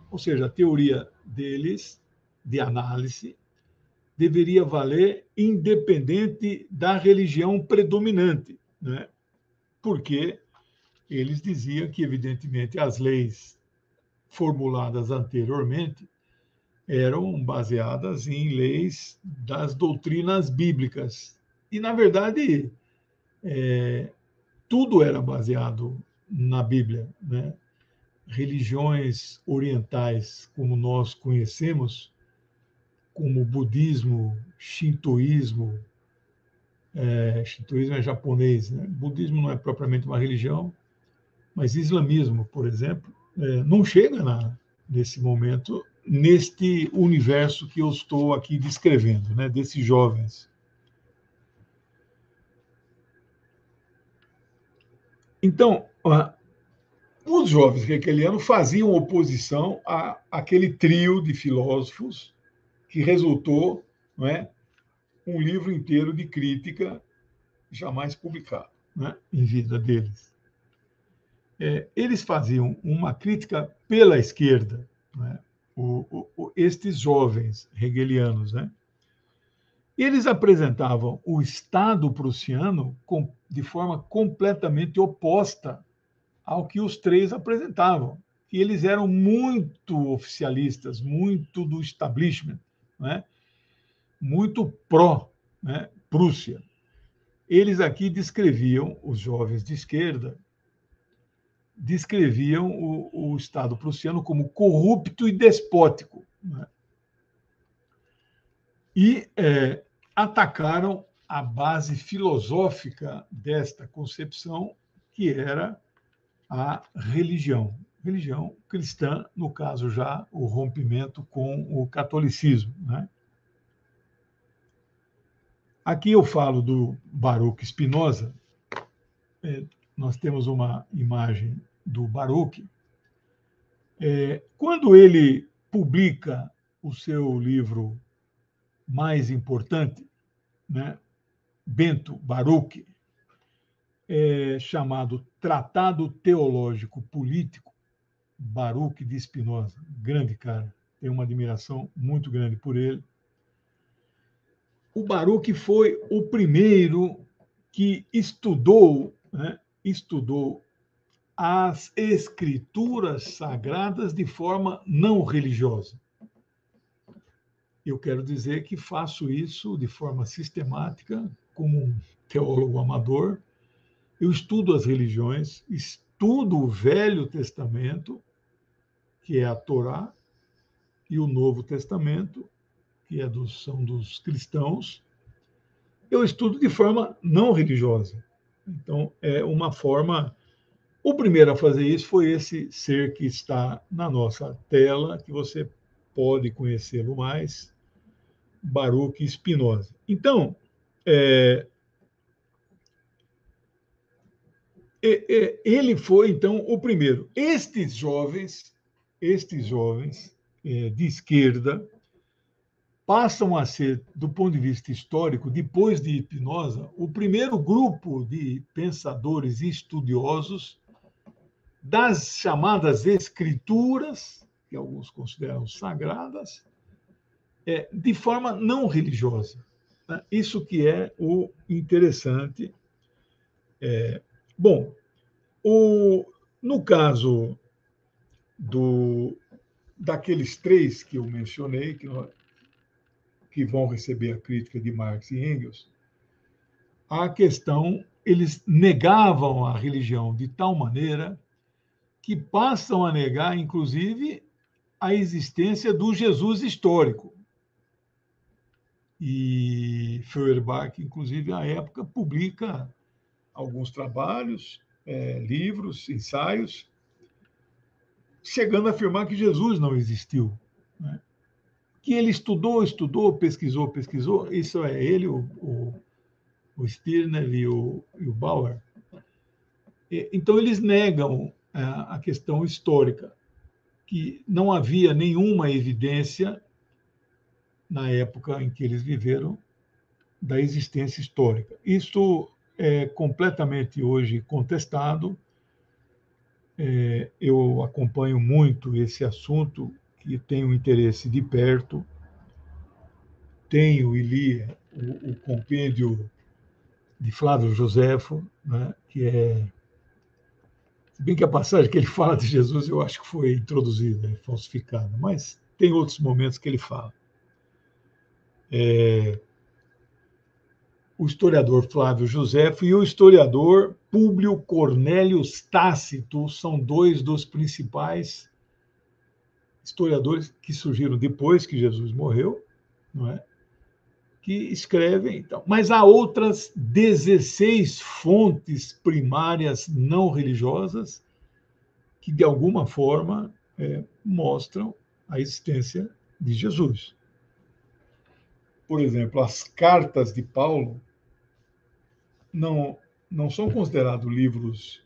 Ou seja, a teoria deles de análise deveria valer independente da religião predominante, né? Porque eles diziam que, evidentemente, as leis formuladas anteriormente eram baseadas em leis das doutrinas bíblicas. E, na verdade, tudo era baseado na Bíblia, né? Religiões orientais, como nós conhecemos, como o budismo, shintoísmo, shintoísmo é japonês, né? Budismo não é propriamente uma religião, mas islamismo, por exemplo, não chega nesse momento, neste universo que eu estou aqui descrevendo, né? Desses jovens. Então, os jovens hegelianos faziam oposição àquele trio de filósofos que resultou, não é, um livro inteiro de crítica jamais publicado, né, em vida deles. Eles faziam uma crítica pela esquerda, né, estes jovens hegelianos, né? Eles apresentavam o Estado prussiano de forma completamente oposta ao que os três apresentavam. E eles eram muito oficialistas, muito do establishment, né? Muito pró, né, Prússia. Eles aqui descreviam, os jovens de esquerda, descreviam o Estado prussiano como corrupto e despótico, né? E atacaram a base filosófica desta concepção, que era a religião cristã, no caso já o rompimento com o catolicismo, né? Aqui eu falo do Baruch Spinoza. Nós temos uma imagem do Baruch. Quando ele publica o seu livro mais importante, né, Bento Baruch, chamado Tratado Teológico Político, Baruch de Spinoza, grande cara, tenho uma admiração muito grande por ele. O Baruch foi o primeiro que estudou, né, estudou as escrituras sagradas de forma não religiosa. Eu quero dizer que faço isso de forma sistemática, como um teólogo amador. Eu estudo as religiões, estudo o Velho Testamento, que é a Torá, e o Novo Testamento, que são dos cristãos. Eu estudo de forma não religiosa. Então, é uma forma. O primeiro a fazer isso foi esse ser que está na nossa tela, que você pode conhecê-lo mais, Baruch Spinoza. Então, ele foi, então, o primeiro. Estes jovens de esquerda, passam a ser, do ponto de vista histórico, depois de Spinoza, o primeiro grupo de pensadores e estudiosos das chamadas escrituras, que alguns consideram sagradas, de forma não religiosa. Isso que é o interessante. Bom, no caso daqueles três que eu mencionei, que vão receber a crítica de Marx e Engels, a questão, eles negavam a religião de tal maneira que passam a negar, inclusive, a existência do Jesus histórico. E Feuerbach, inclusive, à época, publica alguns trabalhos, livros, ensaios, chegando a afirmar que Jesus não existiu, né? Que ele estudou, pesquisou, isso é ele, o o Stirner e o Bauer. Então, eles negam a questão histórica, que não havia nenhuma evidência, na época em que eles viveram, da existência histórica. Isso é completamente hoje contestado. Eu acompanho muito esse assunto, que tenho interesse de perto. Tenho e li o compêndio de Flávio Joséfo, né, que é. Se bem que a passagem que ele fala de Jesus eu acho que foi introduzida, falsificada, mas tem outros momentos que ele fala. O historiador Flávio Joséfo e o historiador Públio Cornélios Tácito são dois dos principais historiadores que surgiram depois que Jesus morreu, não é? Que escrevem. Então. Mas há outras 16 fontes primárias não religiosas que, de alguma forma, mostram a existência de Jesus. Por exemplo, as cartas de Paulo não são considerados livros.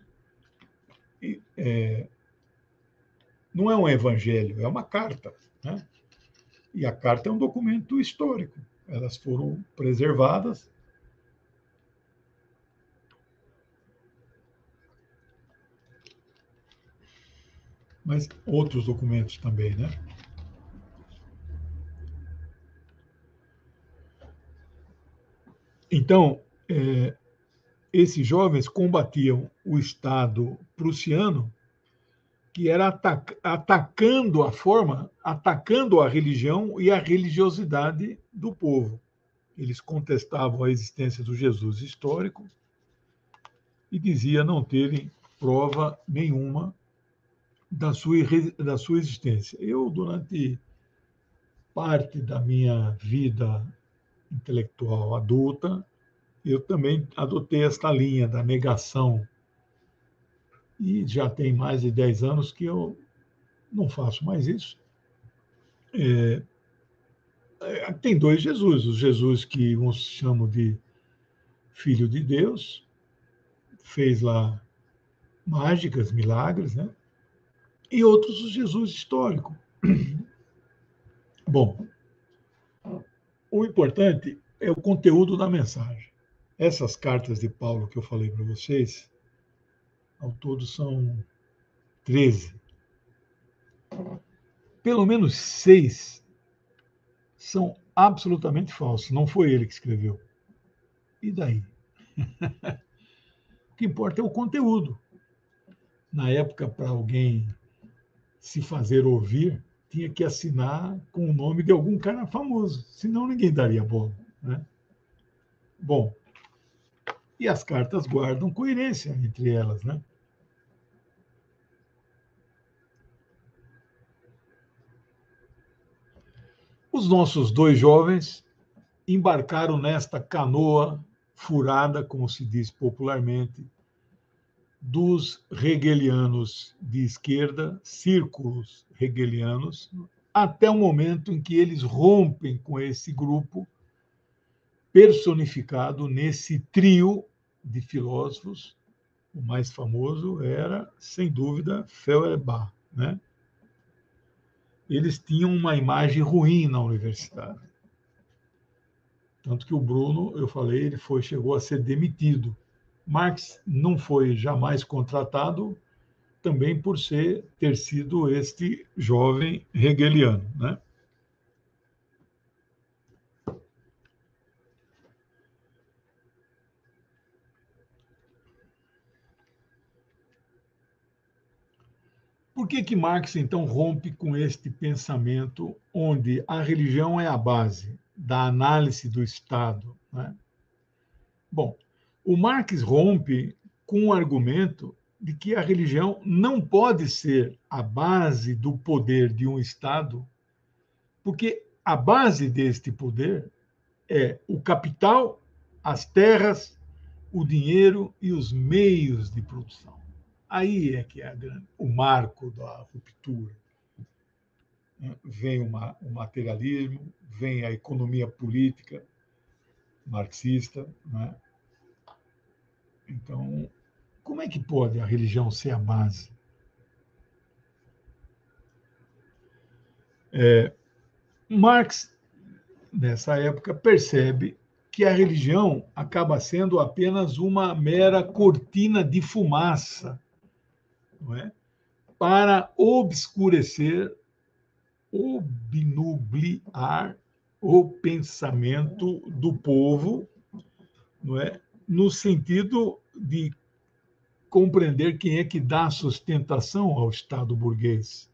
Não é um evangelho, é uma carta. Né? E a carta é um documento histórico. Elas foram preservadas. Mas outros documentos também, né? Então, esses jovens combatiam o Estado prussiano, que era atacando a religião e a religiosidade do povo. Eles contestavam a existência do Jesus histórico e diziam não terem prova nenhuma da sua existência. Eu, durante parte da minha vida intelectual adulta, eu também adotei esta linha da negação. E já tem mais de 10 anos que eu não faço mais isso. Tem dois Jesus. O Jesus que uns chamam de Filho de Deus, fez lá mágicas, milagres, né? E outros o Jesus histórico. Bom, o importante é o conteúdo da mensagem. Essas cartas de Paulo que eu falei para vocês, ao todo são 13. Pelo menos 6 são absolutamente falsos. Não foi ele que escreveu. E daí? O que importa é o conteúdo. Na época, para alguém se fazer ouvir, tinha que assinar com o nome de algum cara famoso, senão ninguém daria bola. Né? Bom, e as cartas guardam coerência entre elas. Né? Os nossos dois jovens embarcaram nesta canoa furada, como se diz popularmente, dos hegelianos de esquerda, círculos hegelianos, até o momento em que eles rompem com esse grupo personificado nesse trio de filósofos. O mais famoso era, sem dúvida, Feuerbach. Né? Eles tinham uma imagem ruim na universidade. Tanto que o Bruno, eu falei, chegou a ser demitido. Marx não foi jamais contratado, também por ter sido este jovem hegeliano. Né? Por que Marx, então, rompe com este pensamento onde a religião é a base da análise do Estado? Né? Bom, o Marx rompe com o argumento de que a religião não pode ser a base do poder de um Estado, porque a base deste poder é o capital, as terras, o dinheiro e os meios de produção. Aí é que é o marco da ruptura. Vem o materialismo, vem a economia política marxista, né? Então, como é que pode a religião ser a base? Marx, nessa época, percebe que a religião acaba sendo apenas uma mera cortina de fumaça, não é? Para obscurecer, obnubilar o pensamento do povo, não é? No sentido de compreender quem é que dá sustentação ao Estado burguês.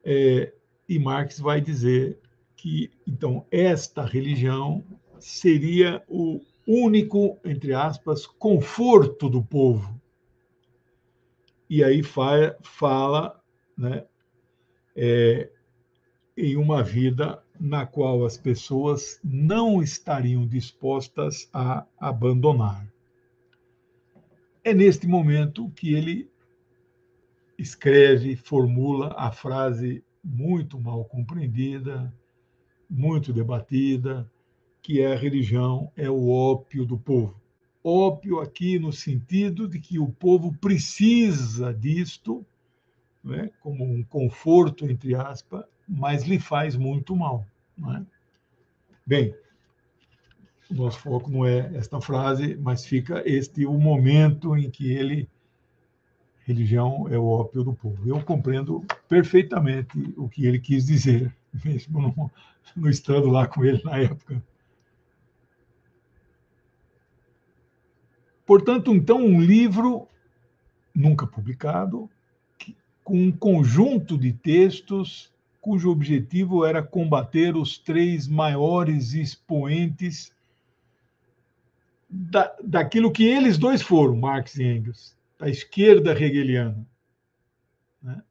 E Marx vai dizer que, então, esta religião seria o único, entre aspas, conforto do povo. E aí fala, né, em uma vida na qual as pessoas não estariam dispostas a abandonar. É neste momento que ele escreve, formula a frase muito mal compreendida, muito debatida, que é a religião é o ópio do povo. Ópio aqui no sentido de que o povo precisa disto, né, como um conforto, entre aspas, mas lhe faz muito mal. Né? Bem, o nosso foco não é esta frase, mas fica este o momento em que ele, religião é o ópio do povo. Eu compreendo perfeitamente o que ele quis dizer, mesmo não estando lá com ele na época. Portanto, então, um livro nunca publicado, com um conjunto de textos cujo objetivo era combater os três maiores expoentes daquilo que eles dois foram, Marx e Engels, da esquerda hegeliana. Né?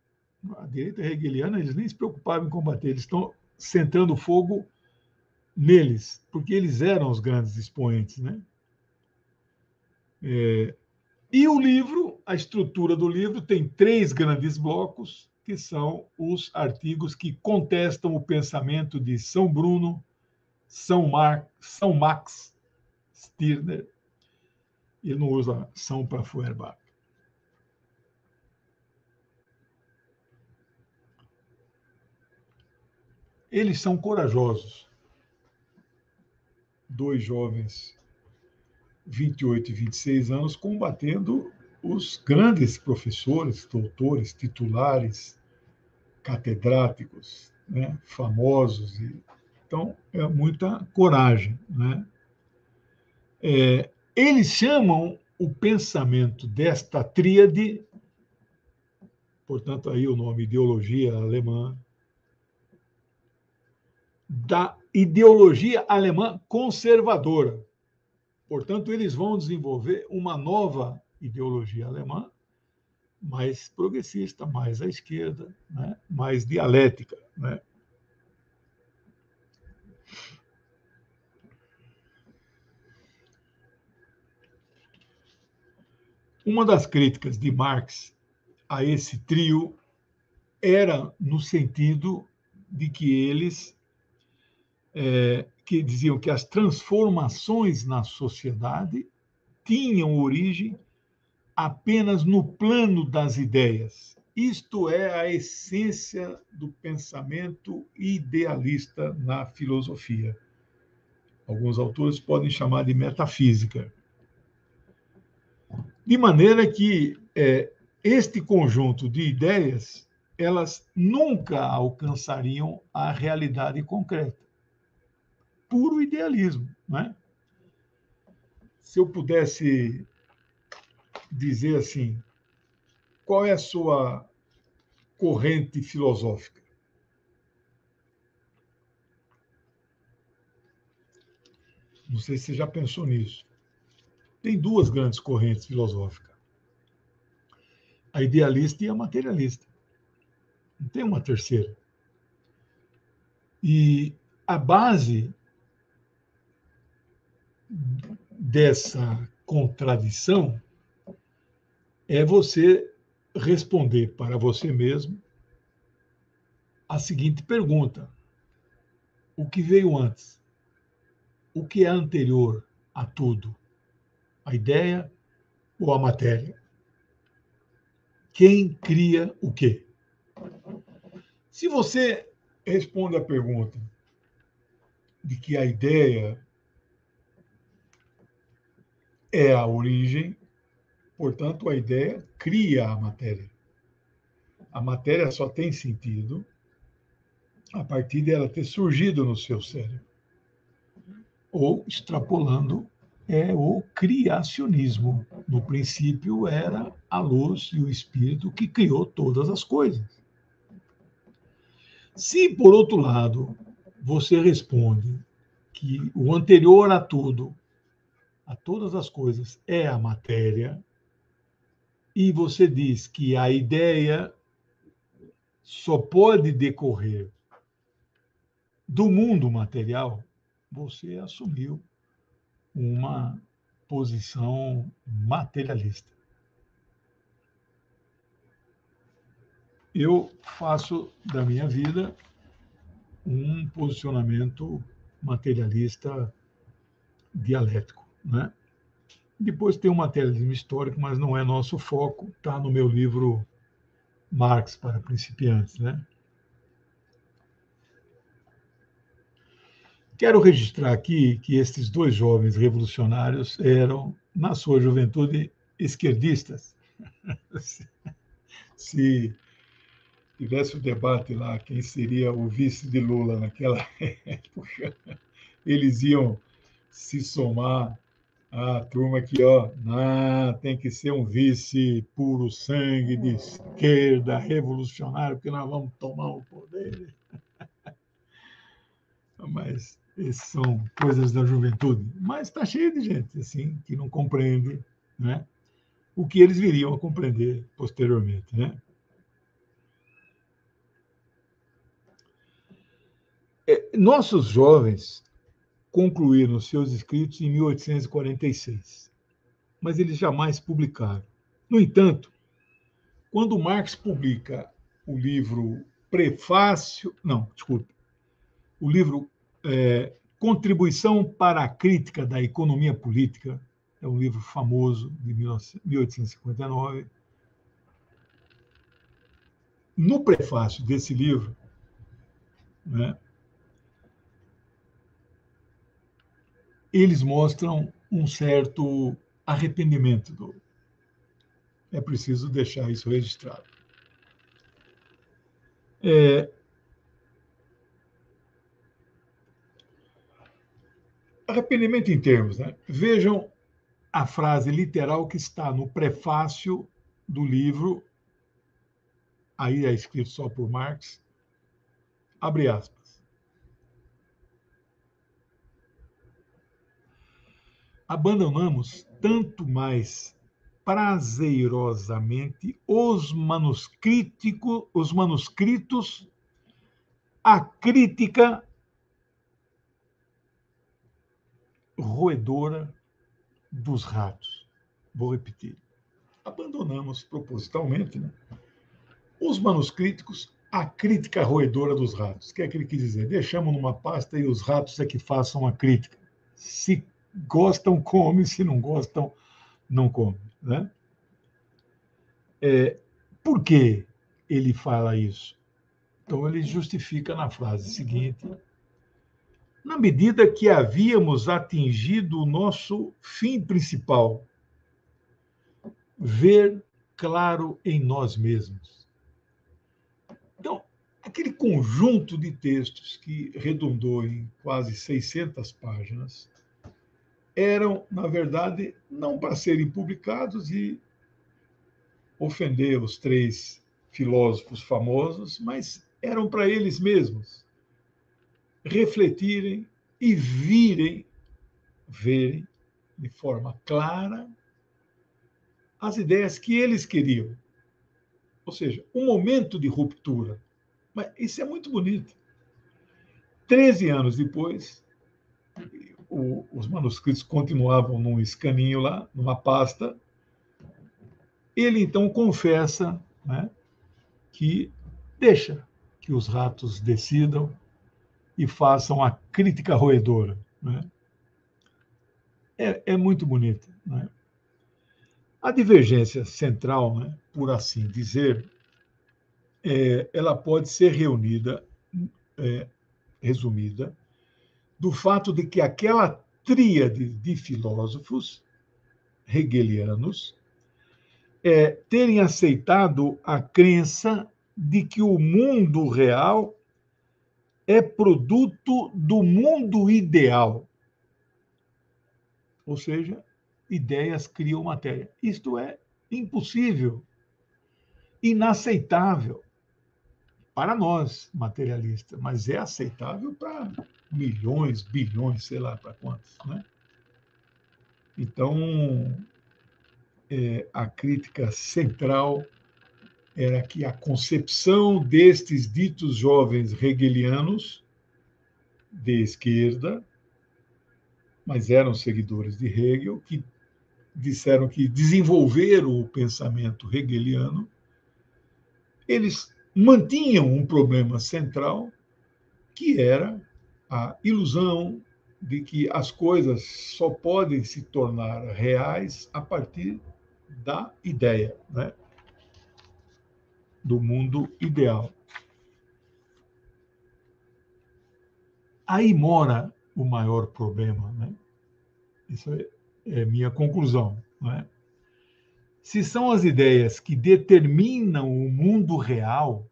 A direita hegeliana, eles nem se preocupavam em combater, eles estão centrando fogo neles, porque eles eram os grandes expoentes. Né? E o livro, a estrutura do livro, tem três grandes blocos, que são os artigos que contestam o pensamento de São Bruno, São Max Stirner. Ele não usa São para Feuerbach. Eles são corajosos. Dois jovens, 28 e 26 anos, combatendo os grandes professores, doutores, titulares, catedráticos, né, famosos. Então, é muita coragem. Né? Eles chamam o pensamento desta tríade, portanto, aí o nome ideologia alemã, da ideologia alemã conservadora. Portanto, eles vão desenvolver uma nova ideologia alemã, mais progressista, mais à esquerda, né? Mais dialética. Né? Uma das críticas de Marx a esse trio era no sentido de que eles que diziam que as transformações na sociedade tinham origem apenas no plano das ideias. Isto é a essência do pensamento idealista na filosofia. Alguns autores podem chamar de metafísica. De maneira que este conjunto de ideias, elas nunca alcançariam a realidade concreta. Puro idealismo, né? Se eu pudesse dizer assim, qual é a sua corrente filosófica? Não sei se você já pensou nisso. Tem duas grandes correntes filosóficas: a idealista e a materialista. Não tem uma terceira. E a base dessa contradição é você responder para você mesmo a seguinte pergunta: o que veio antes? O que é anterior a tudo? A ideia ou a matéria? Quem cria o quê? Se você responde a pergunta de que a ideia é a origem, portanto, a ideia cria a matéria. A matéria só tem sentido a partir dela ter surgido no seu cérebro. Ou, extrapolando, é o criacionismo. No princípio, era a luz e o espírito que criou todas as coisas. Se, por outro lado, você responde que o anterior a tudo, a todas as coisas, é a matéria, e você diz que a ideia só pode decorrer do mundo material, você assumiu uma posição materialista. Eu faço da minha vida um posicionamento materialista dialético, né? Depois tem o materialismo histórico, mas não é nosso foco, está no meu livro Marx para principiantes, né? Quero registrar aqui que estes dois jovens revolucionários eram, na sua juventude, esquerdistas. Se tivesse o debate lá, quem seria o vice de Lula naquela época, eles iam se somar à turma que, tem que ser um vice puro sangue de esquerda, revolucionário, porque nós vamos tomar o poder. Mas essas são coisas da juventude. Mas está cheio de gente assim que não compreende, né, o que eles viriam a compreender posteriormente, né? Nossos jovens concluíram seus escritos em 1846, mas eles jamais publicaram. No entanto, quando Marx publica o livro Prefácio, não, desculpe, o livro Contribuição para a Crítica da Economia Política, é um livro famoso de 1859. No prefácio desse livro, né, eles mostram um certo arrependimento. É preciso deixar isso registrado. Arrependimento em termos, né? Vejam a frase literal que está no prefácio do livro, aí é escrito só por Marx, abre aspas. Abandonamos tanto mais prazerosamente os manuscritos à crítica roedora dos ratos. Vou repetir. Abandonamos propositalmente, né, os manuscritos à crítica roedora dos ratos. O que é que ele quis dizer? Deixamos numa pasta e os ratos é que façam a crítica. Se gostam, comem, se não gostam, não comem, né? Por que ele fala isso? Então, ele justifica na frase seguinte: na medida que havíamos atingido o nosso fim principal, ver claro em nós mesmos. Então, aquele conjunto de textos que redundou em quase 600 páginas eram, na verdade, não para serem publicados e ofender os três filósofos famosos, mas eram para eles mesmos refletirem e verem de forma clara as ideias que eles queriam. Ou seja, um momento de ruptura. Mas isso é muito bonito. 13 anos depois, os manuscritos continuavam num escaninho lá, numa pasta. Ele então confessa, né, que deixa que os ratos decidam e façam a crítica roedora, né? é muito bonita, né? A divergência central, né, por assim dizer, ela pode ser é, resumida, do fato de que aquela tríade de filósofos hegelianos terem aceitado a crença de que o mundo real é produto do mundo ideal. Ou seja, ideias criam matéria. Isto é impossível, inaceitável para nós, materialistas, mas é aceitável para milhões, bilhões, sei lá para quantos, né? Então, a crítica central era que a concepção destes ditos jovens hegelianos de esquerda, mas eram seguidores de Hegel, que disseram que desenvolveram o pensamento hegeliano, eles mantinham um problema central, que era a ilusão de que as coisas só podem se tornar reais a partir da ideia, né? Do mundo ideal. Aí mora o maior problema, né? Isso é minha conclusão, né? Se são as ideias que determinam o mundo real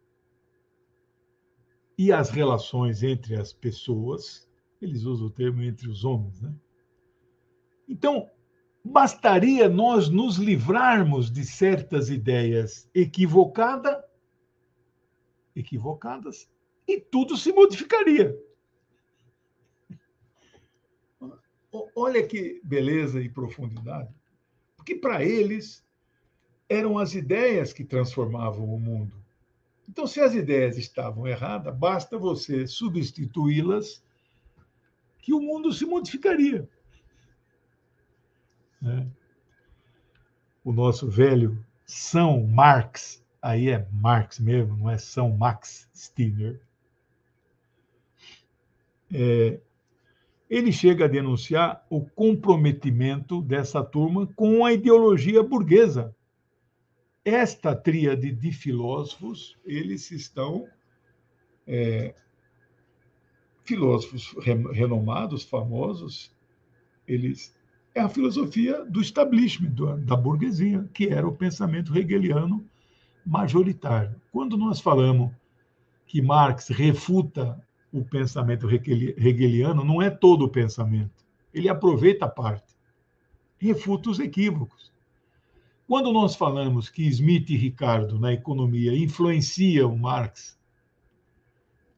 e as relações entre as pessoas, eles usam o termo entre os homens, né? Então, bastaria nós nos livrarmos de certas ideias equivocadas, e tudo se modificaria. Olha que beleza e profundidade. Porque para eles eram as ideias que transformavam o mundo. Então, se as ideias estavam erradas, basta você substituí-las que o mundo se modificaria, né? O nosso velho São Marx, aí é Marx mesmo, não é São Max Stirner, ele chega a denunciar o comprometimento dessa turma com a ideologia burguesa. Esta tríade de filósofos, eles estão filósofos renomados, famosos, eles é a filosofia do establishment, da burguesia, que era o pensamento hegeliano majoritário. Quando nós falamos que Marx refuta o pensamento hegeliano, não é todo o pensamento. Ele aproveita a parte, refuta os equívocos. Quando nós falamos que Smith e Ricardo, na economia, influenciam Marx,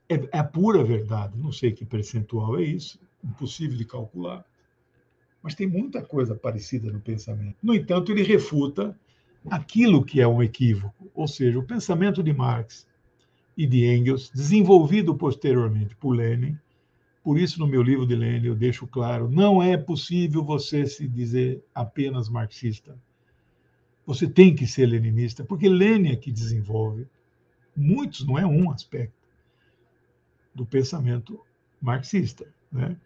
é a pura verdade. Não sei que percentual é isso, impossível de calcular. Mas tem muita coisa parecida no pensamento. No entanto, ele refuta aquilo que é um equívoco, ou seja, o pensamento de Marx e de Engels, desenvolvido posteriormente por Lenin. Por isso, no meu livro de Lenin, eu deixo claro, não é possível você se dizer apenas marxista. Você tem que ser leninista, porque Lenin é que desenvolve muitos, não é um aspecto, do pensamento marxista, né?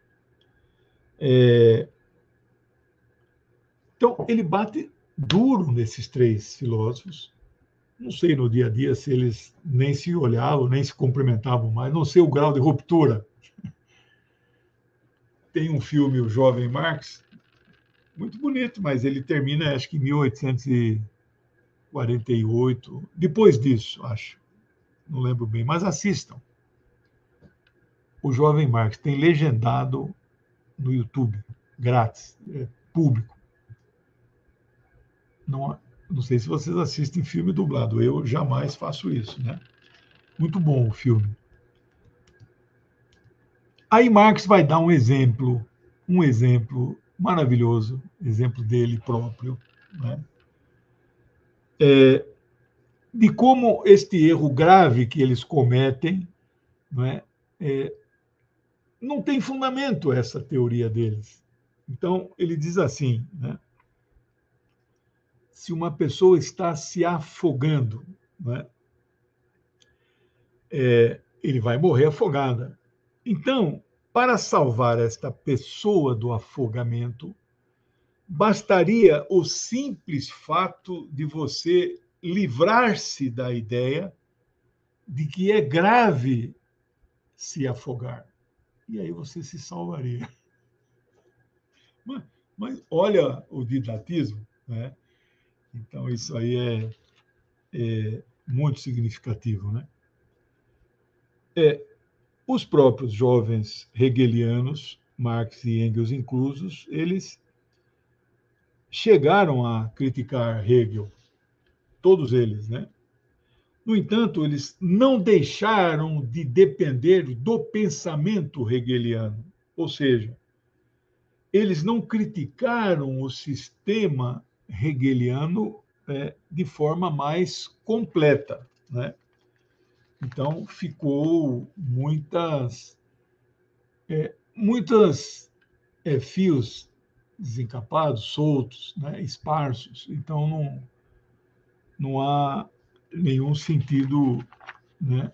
Então, ele bate duro nesses três filósofos. Não sei no dia a dia se eles nem se olhavam, nem se cumprimentavam mais, não sei o grau de ruptura. Tem um filme, O Jovem Marx, muito bonito, mas ele termina, acho que em 1848. Depois disso, acho. Não lembro bem, mas assistam. O Jovem Marx tem legendado no YouTube, grátis, público. Não sei se vocês assistem filme dublado, eu jamais faço isso, né? Muito bom o filme. Aí Marx vai dar um exemplo maravilhoso, exemplo dele próprio, né? De como este erro grave que eles cometem, né, não tem fundamento essa teoria deles. Então, ele diz assim, né, se uma pessoa está se afogando, né, ele vai morrer afogada. Então, para salvar esta pessoa do afogamento, bastaria o simples fato de você livrar-se da ideia de que é grave se afogar. E aí você se salvaria. Mas olha o didatismo, né? Então, isso aí é muito significativo, né? Os próprios jovens hegelianos, Marx e Engels inclusos, eles chegaram a criticar Hegel, todos eles, né? No entanto, eles não deixaram de depender do pensamento hegeliano, ou seja, eles não criticaram o sistema hegeliano de forma mais completa, né? Então, ficou muitas fios desencapados, soltos, né? Esparsos. Então, não há nenhum sentido, né,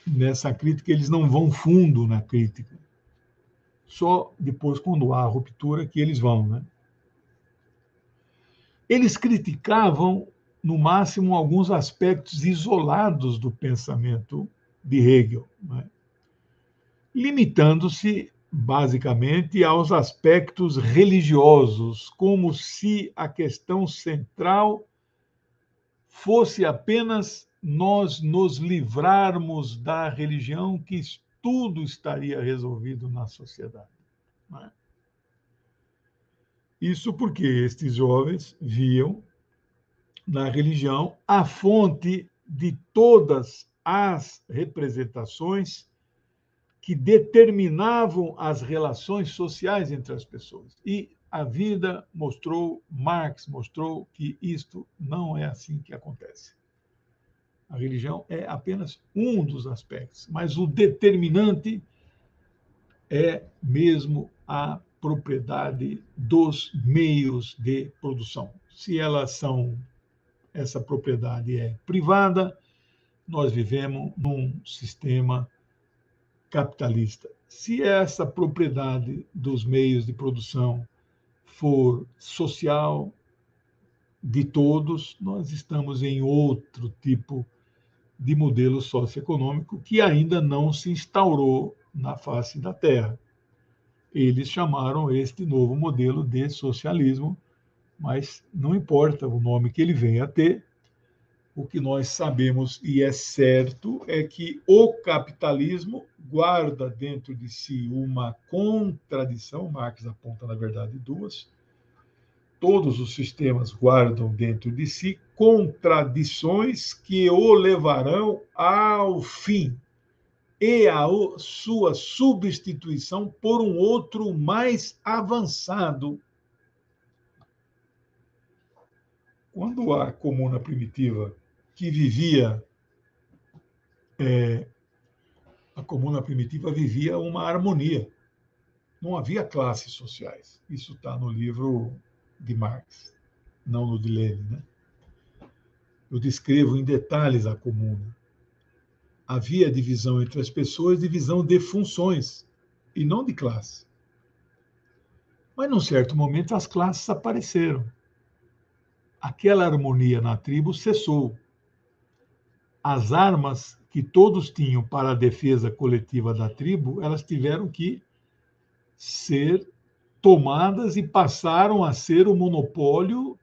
nessa crítica. Eles não vão fundo na crítica. Só depois, quando há ruptura, que eles vão, né? Eles criticavam, no máximo, alguns aspectos isolados do pensamento de Hegel, né? Limitando-se, basicamente, aos aspectos religiosos, como se a questão central fosse apenas nós nos livrarmos da religião, que tudo estaria resolvido na sociedade. Né? Isso porque estes jovens viam na religião a fonte de todas as representações que determinavam as relações sociais entre as pessoas. E a vida mostrou, Marx mostrou, que isto não é assim que acontece. A religião é apenas um dos aspectos, mas o determinante é mesmo a propriedade dos meios de produção. Se essa propriedade é privada, nós vivemos num sistema capitalista. Se essa propriedade dos meios de produção for social, de todos, nós estamos em outro tipo de modelo socioeconômico que ainda não se instaurou na face da Terra. Eles chamaram este novo modelo de socialismo, mas não importa o nome que ele venha a ter, o que nós sabemos e é certo é que o capitalismo guarda dentro de si uma contradição. Marx aponta, na verdade, duas. Todos os sistemas guardam dentro de si contradições que o levarão ao fim e a sua substituição por um outro mais avançado. Quando a comuna primitiva que vivia a comuna primitiva vivia uma harmonia. Não havia classes sociais. Isso está no livro de Marx, não no de Lenin, né? Eu descrevo em detalhes a comuna. Havia divisão entre as pessoas, divisão de funções, e não de classe. Mas, num certo momento, as classes apareceram. Aquela harmonia na tribo cessou. As armas que todos tinham para a defesa coletiva da tribo, elas tiveram que ser tomadas e passaram a ser o monopólio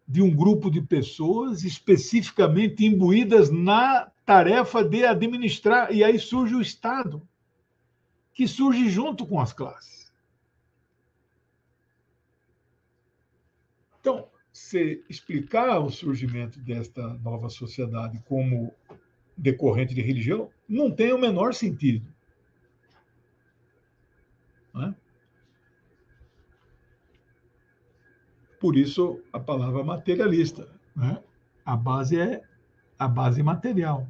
de um grupo de pessoas especificamente imbuídas na tarefa de administrar. E aí surge o Estado, que surge junto com as classes. Então, se explicar o surgimento desta nova sociedade como decorrente de religião não tem o menor sentido. Né? Por isso, a palavra materialista. Né? A base é a base material.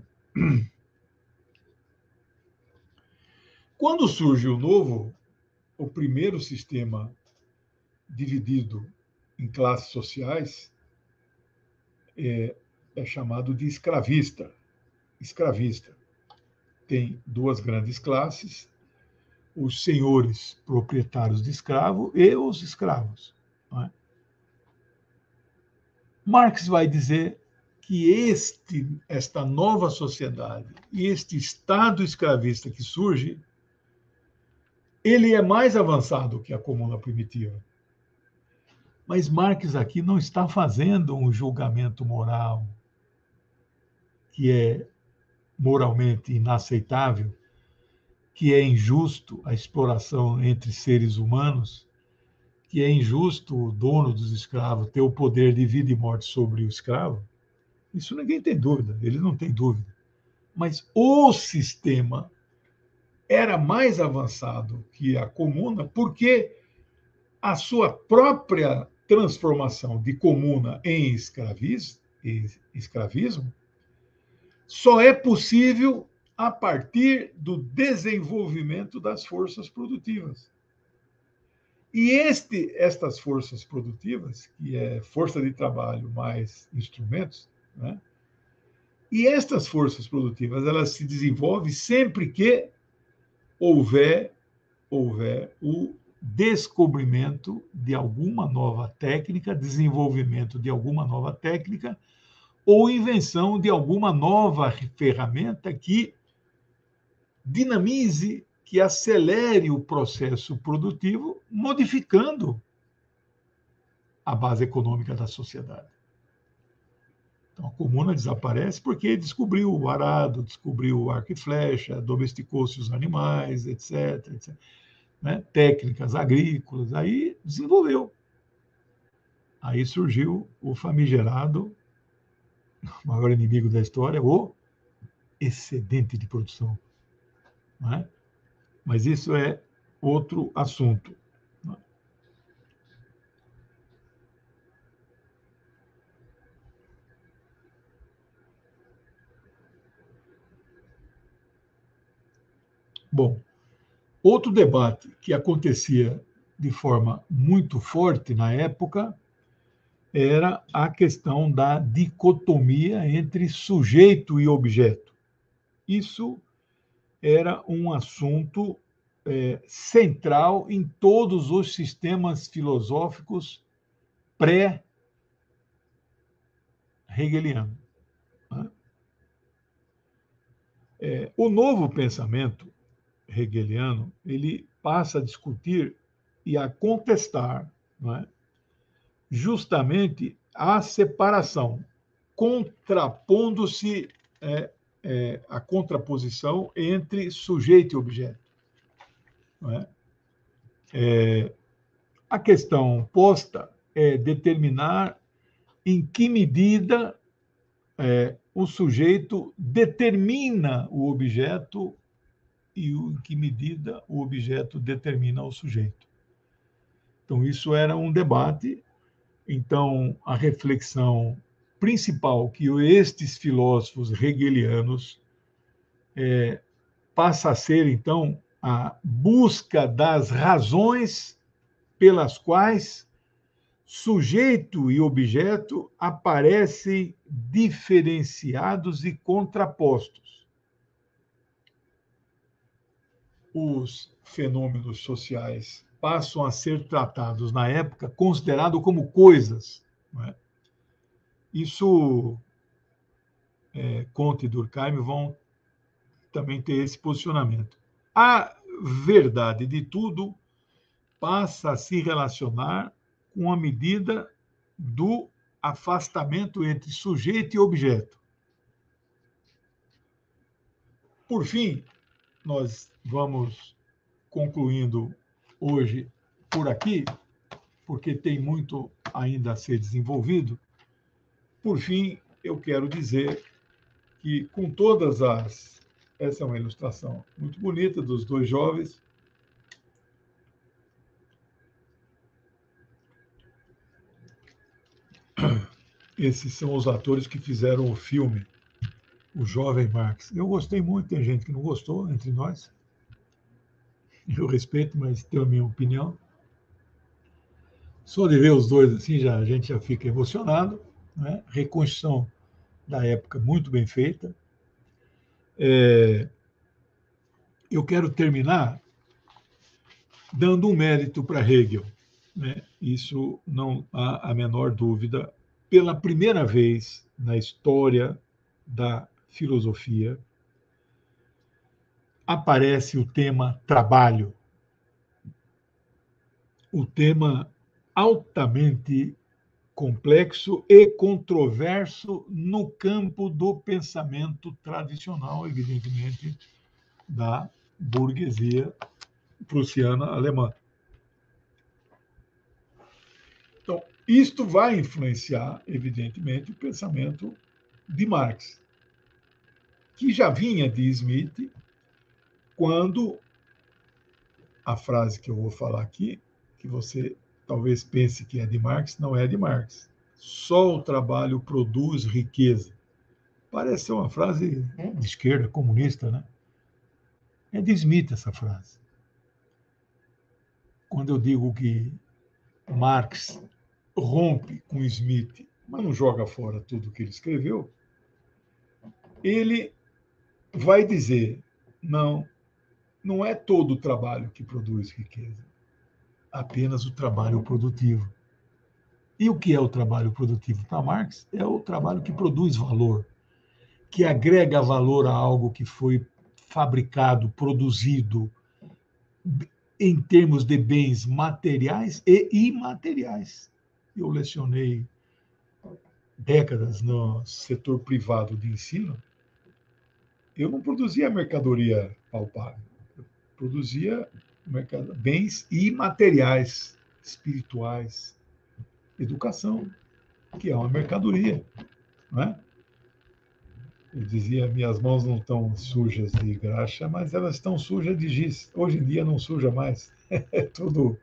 Quando surge o novo, o primeiro sistema dividido em classes sociais é chamado de escravista. Escravista. Tem duas grandes classes, os senhores proprietários de escravo e os escravos. Não é? Marx vai dizer que esta nova sociedade e este Estado escravista que surge, ele é mais avançado que a comuna primitiva. Mas Marx aqui não está fazendo um julgamento moral que é moralmente inaceitável, que é injusto a exploração entre seres humanos, que é injusto o dono dos escravos ter o poder de vida e morte sobre o escravo. Isso ninguém tem dúvida, ele não tem dúvida. Mas o sistema era mais avançado que a comuna, porque a sua própria transformação de comuna em escravismo só é possível a partir do desenvolvimento das forças produtivas. E estas forças produtivas, que é força de trabalho mais instrumentos, né? E estas forças produtivas, elas se desenvolvem sempre que houver o descobrimento de alguma nova técnica, desenvolvimento de alguma nova técnica, ou invenção de alguma nova ferramenta que dinamize, que acelere o processo produtivo, modificando a base econômica da sociedade. Então, a comuna desaparece porque descobriu o arado, descobriu o arco e flecha, domesticou-se os animais, etc, etc. Né? Técnicas agrícolas, aí desenvolveu. Aí surgiu o famigerado, o maior inimigo da história, o excedente de produção. Né? Mas isso é outro assunto. Bom, outro debate que acontecia de forma muito forte na época era a questão da dicotomia entre sujeito e objeto. Isso era um assunto central em todos os sistemas filosóficos pré-hegelianos. Né? O novo pensamento hegeliano ele passa a discutir e a contestar, não é? Justamente a separação, contrapondo-se a contraposição entre sujeito e objeto. Não é? A questão posta é determinar em que medida o sujeito determina o objeto e em que medida o objeto determina o sujeito. Então, isso era um debate. Então, a reflexão principal que estes filósofos hegelianos passa a ser, então, a busca das razões pelas quais sujeito e objeto aparecem diferenciados e contrapostos. Os fenômenos sociais passam a ser tratados, na época, considerados como coisas. Não é? Isso, Comte e Durkheim vão também ter esse posicionamento. A verdade de tudo passa a se relacionar com a medida do afastamento entre sujeito e objeto. Por fim, nós vamos concluindo hoje por aqui, porque tem muito ainda a ser desenvolvido. Por fim, eu quero dizer que, com todas as... Essa é uma ilustração muito bonita dos dois jovens. Esses são os atores que fizeram o filme O Jovem Marx. Eu gostei muito, tem gente que não gostou entre nós. Eu respeito, mas tenho a minha opinião. Só de ver os dois assim, a gente já fica emocionado. Né? Reconstrução da época muito bem feita. Eu quero terminar dando um mérito para Hegel. Né? Isso não há a menor dúvida pela primeira vez na história da filosofia, aparece o tema trabalho, o tema altamente complexo e controverso no campo do pensamento tradicional, evidentemente, da burguesia prussiana alemã. Então, isto vai influenciar, evidentemente, o pensamento de Marx, que já vinha de Smith, quando a frase que eu vou falar aqui, que você talvez pense que é de Marx, não é de Marx. Só o trabalho produz riqueza. Parece ser uma frase de esquerda, comunista, né? É de Smith essa frase. Quando eu digo que Marx rompe com Smith, mas não joga fora tudo o que ele escreveu, ele vai dizer, não é todo o trabalho que produz riqueza, apenas o trabalho produtivo. E o que é o trabalho produtivo? Para Marx, é o trabalho que produz valor, que agrega valor a algo que foi fabricado, produzido, em termos de bens materiais e imateriais. Eu lecionei décadas no setor privado de ensino. Eu não produzia mercadoria palpável, eu produzia bens imateriais, espirituais, educação, que é uma mercadoria, não é? Eu dizia, minhas mãos não estão sujas de graxa, mas elas estão sujas de giz. Hoje em dia não suja mais. É tudo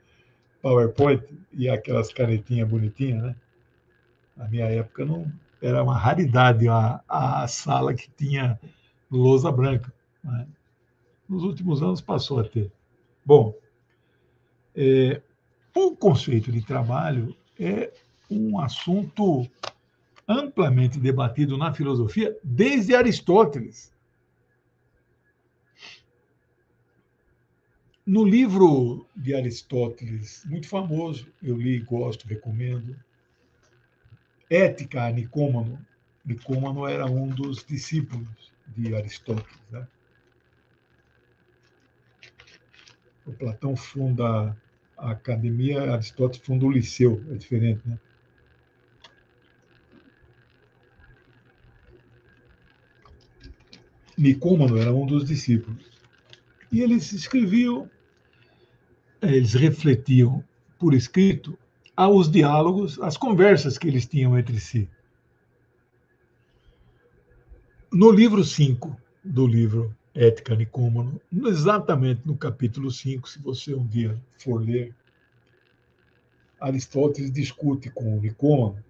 PowerPoint e aquelas canetinhas bonitinhas, né? Na minha época não era uma raridade a sala que tinha lousa branca, né? Nos últimos anos passou a ter. Bom, o conceito de trabalho é um assunto amplamente debatido na filosofia desde Aristóteles. No livro de Aristóteles, muito famoso, eu li, gosto, recomendo, Ética a Nicômano. Nicômano era um dos discípulos de Aristóteles, né? O Platão funda a academia, Aristóteles funda o liceu, é diferente, né? Nicômano era um dos discípulos. E eles escreviam, eles refletiam por escrito aos diálogos, as conversas que eles tinham entre si. No livro 5 do livro Ética Nicômano, exatamente no capítulo 5, se você um dia for ler, Aristóteles discute com Nicômano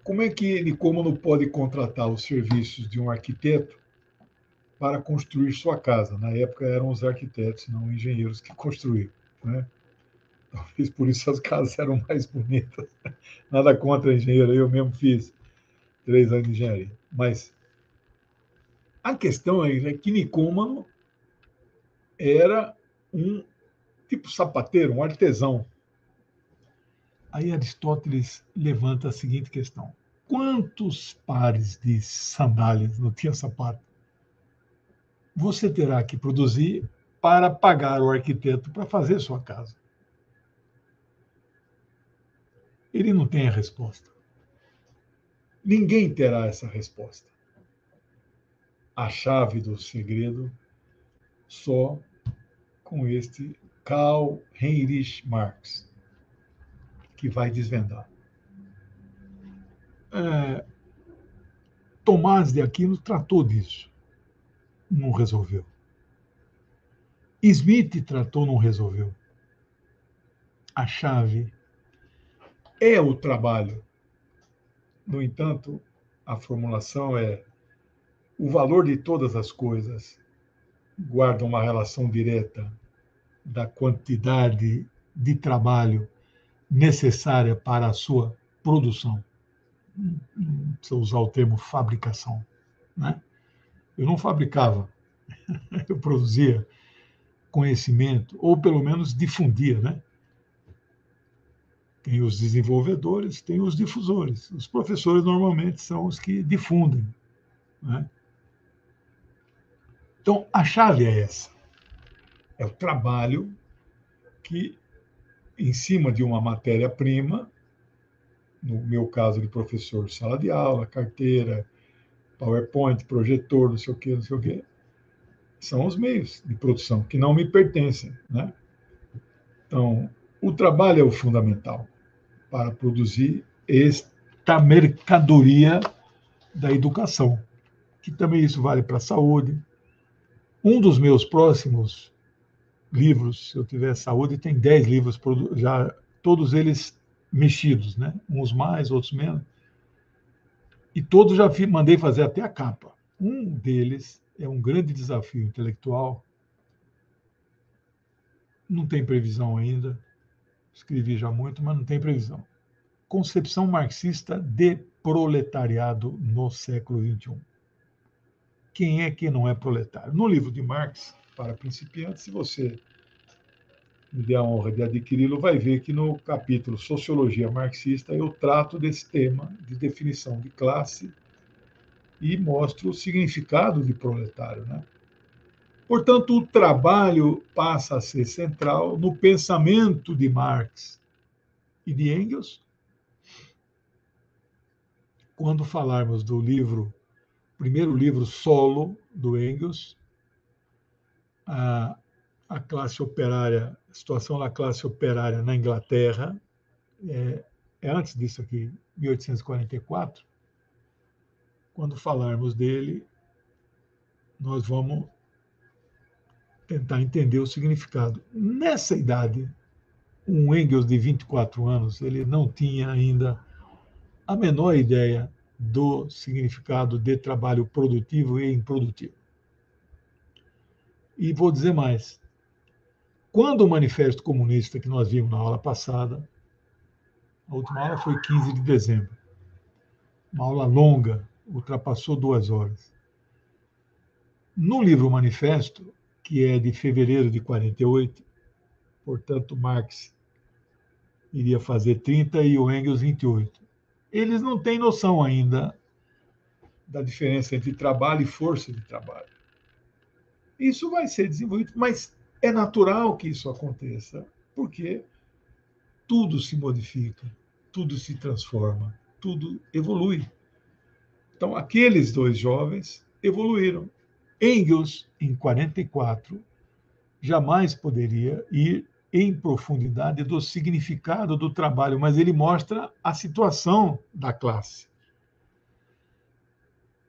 como é que Nicômano pode contratar os serviços de um arquiteto para construir sua casa. Na época eram os arquitetos, não engenheiros que construíam, né? Talvez por isso as casas eram mais bonitas. Nada contra engenheiro, eu mesmo fiz 3 anos de engenharia. Mas a questão é que Nicômano era um tipo sapateiro, um artesão. Aí Aristóteles levanta a seguinte questão: quantos pares de sandálias, não tinha sapato, você terá que produzir para pagar o arquiteto para fazer sua casa? Ele não tem a resposta. Ninguém terá essa resposta. A chave do segredo só com este Karl Heinrich Marx, que vai desvendar. Tomás de Aquino tratou disso, não resolveu. Smith tratou, não resolveu. A chave é o trabalho. No entanto, a formulação é: o valor de todas as coisas guarda uma relação direta da quantidade de trabalho necessária para a sua produção. Não precisa usar o termo fabricação, né? Eu não fabricava, eu produzia conhecimento, ou pelo menos difundia, né? Tem os desenvolvedores, tem os difusores. Os professores normalmente são os que difundem, né? Então, a chave é essa. É o trabalho que, em cima de uma matéria-prima, no meu caso de professor, sala de aula, carteira, PowerPoint, projetor, não sei o quê, são os meios de produção que não me pertencem, né? Então, o trabalho é o fundamental para produzir esta mercadoria da educação, que também isso vale para a saúde. Um dos meus próximos livros, se eu tiver saúde, tem 10 livros já, todos eles mexidos, né? Uns mais, outros menos. E todos já mandei fazer até a capa. Um deles é um grande desafio intelectual. Não tem previsão ainda. Escrevi já muito, mas não tem previsão. Concepção marxista de proletariado no século XXI. Quem é que não é proletário? No livro de Marx, para principiantes, se você me der a honra de adquiri-lo, vai ver que no capítulo Sociologia Marxista eu trato desse tema de definição de classe e mostro o significado de proletário, né? Portanto, o trabalho passa a ser central no pensamento de Marx e de Engels. Quando falarmos do livro, primeiro livro solo do Engels, a classe operária, a situação da classe operária na Inglaterra, é antes disso aqui, 1844. Quando falarmos dele, nós vamos tentar entender o significado. Nessa idade, um Engels de 24 anos, ele não tinha ainda a menor ideia do significado de trabalho produtivo e improdutivo. E vou dizer mais. Quando o Manifesto Comunista, que nós vimos na aula passada, a última aula foi 15 de dezembro, uma aula longa, ultrapassou 2 horas. No livro Manifesto, que é de fevereiro de 48, portanto, Marx iria fazer 30 e o Engels 28. Eles não têm noção ainda da diferença entre trabalho e força de trabalho. Isso vai ser desenvolvido, mas é natural que isso aconteça, porque tudo se modifica, tudo se transforma, tudo evolui. Então, aqueles dois jovens evoluíram. Engels, em 44, jamais poderia ir em profundidade do significado do trabalho, mas ele mostra a situação da classe,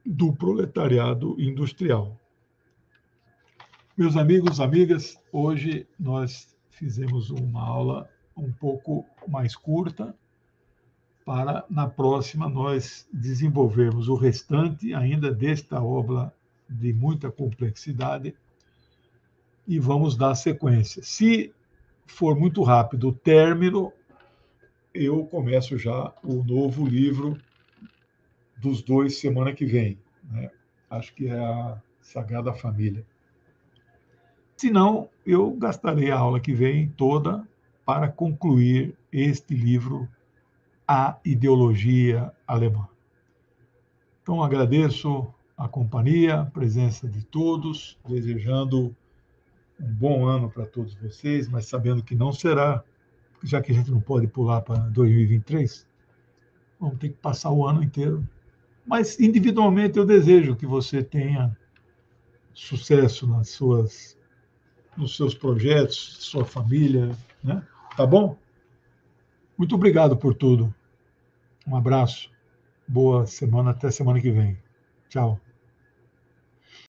do proletariado industrial. Meus amigos, amigas, hoje nós fizemos uma aula um pouco mais curta, para na próxima nós desenvolvermos o restante ainda desta obra de muita complexidade e vamos dar sequência. Se for muito rápido o término, eu começo já o novo livro dos dois semana que vem, né? Acho que é a Sagrada Família. Se não, eu gastarei a aula que vem toda para concluir este livro, A Ideologia Alemã. Então, agradeço a companhia, a presença de todos, desejando um bom ano para todos vocês, mas sabendo que não será, já que a gente não pode pular para 2023, vamos ter que passar o ano inteiro. Mas, individualmente, eu desejo que você tenha sucesso nos seus projetos, sua família, né? Tá bom? Muito obrigado por tudo. Um abraço. Boa semana, até semana que vem. Tchau.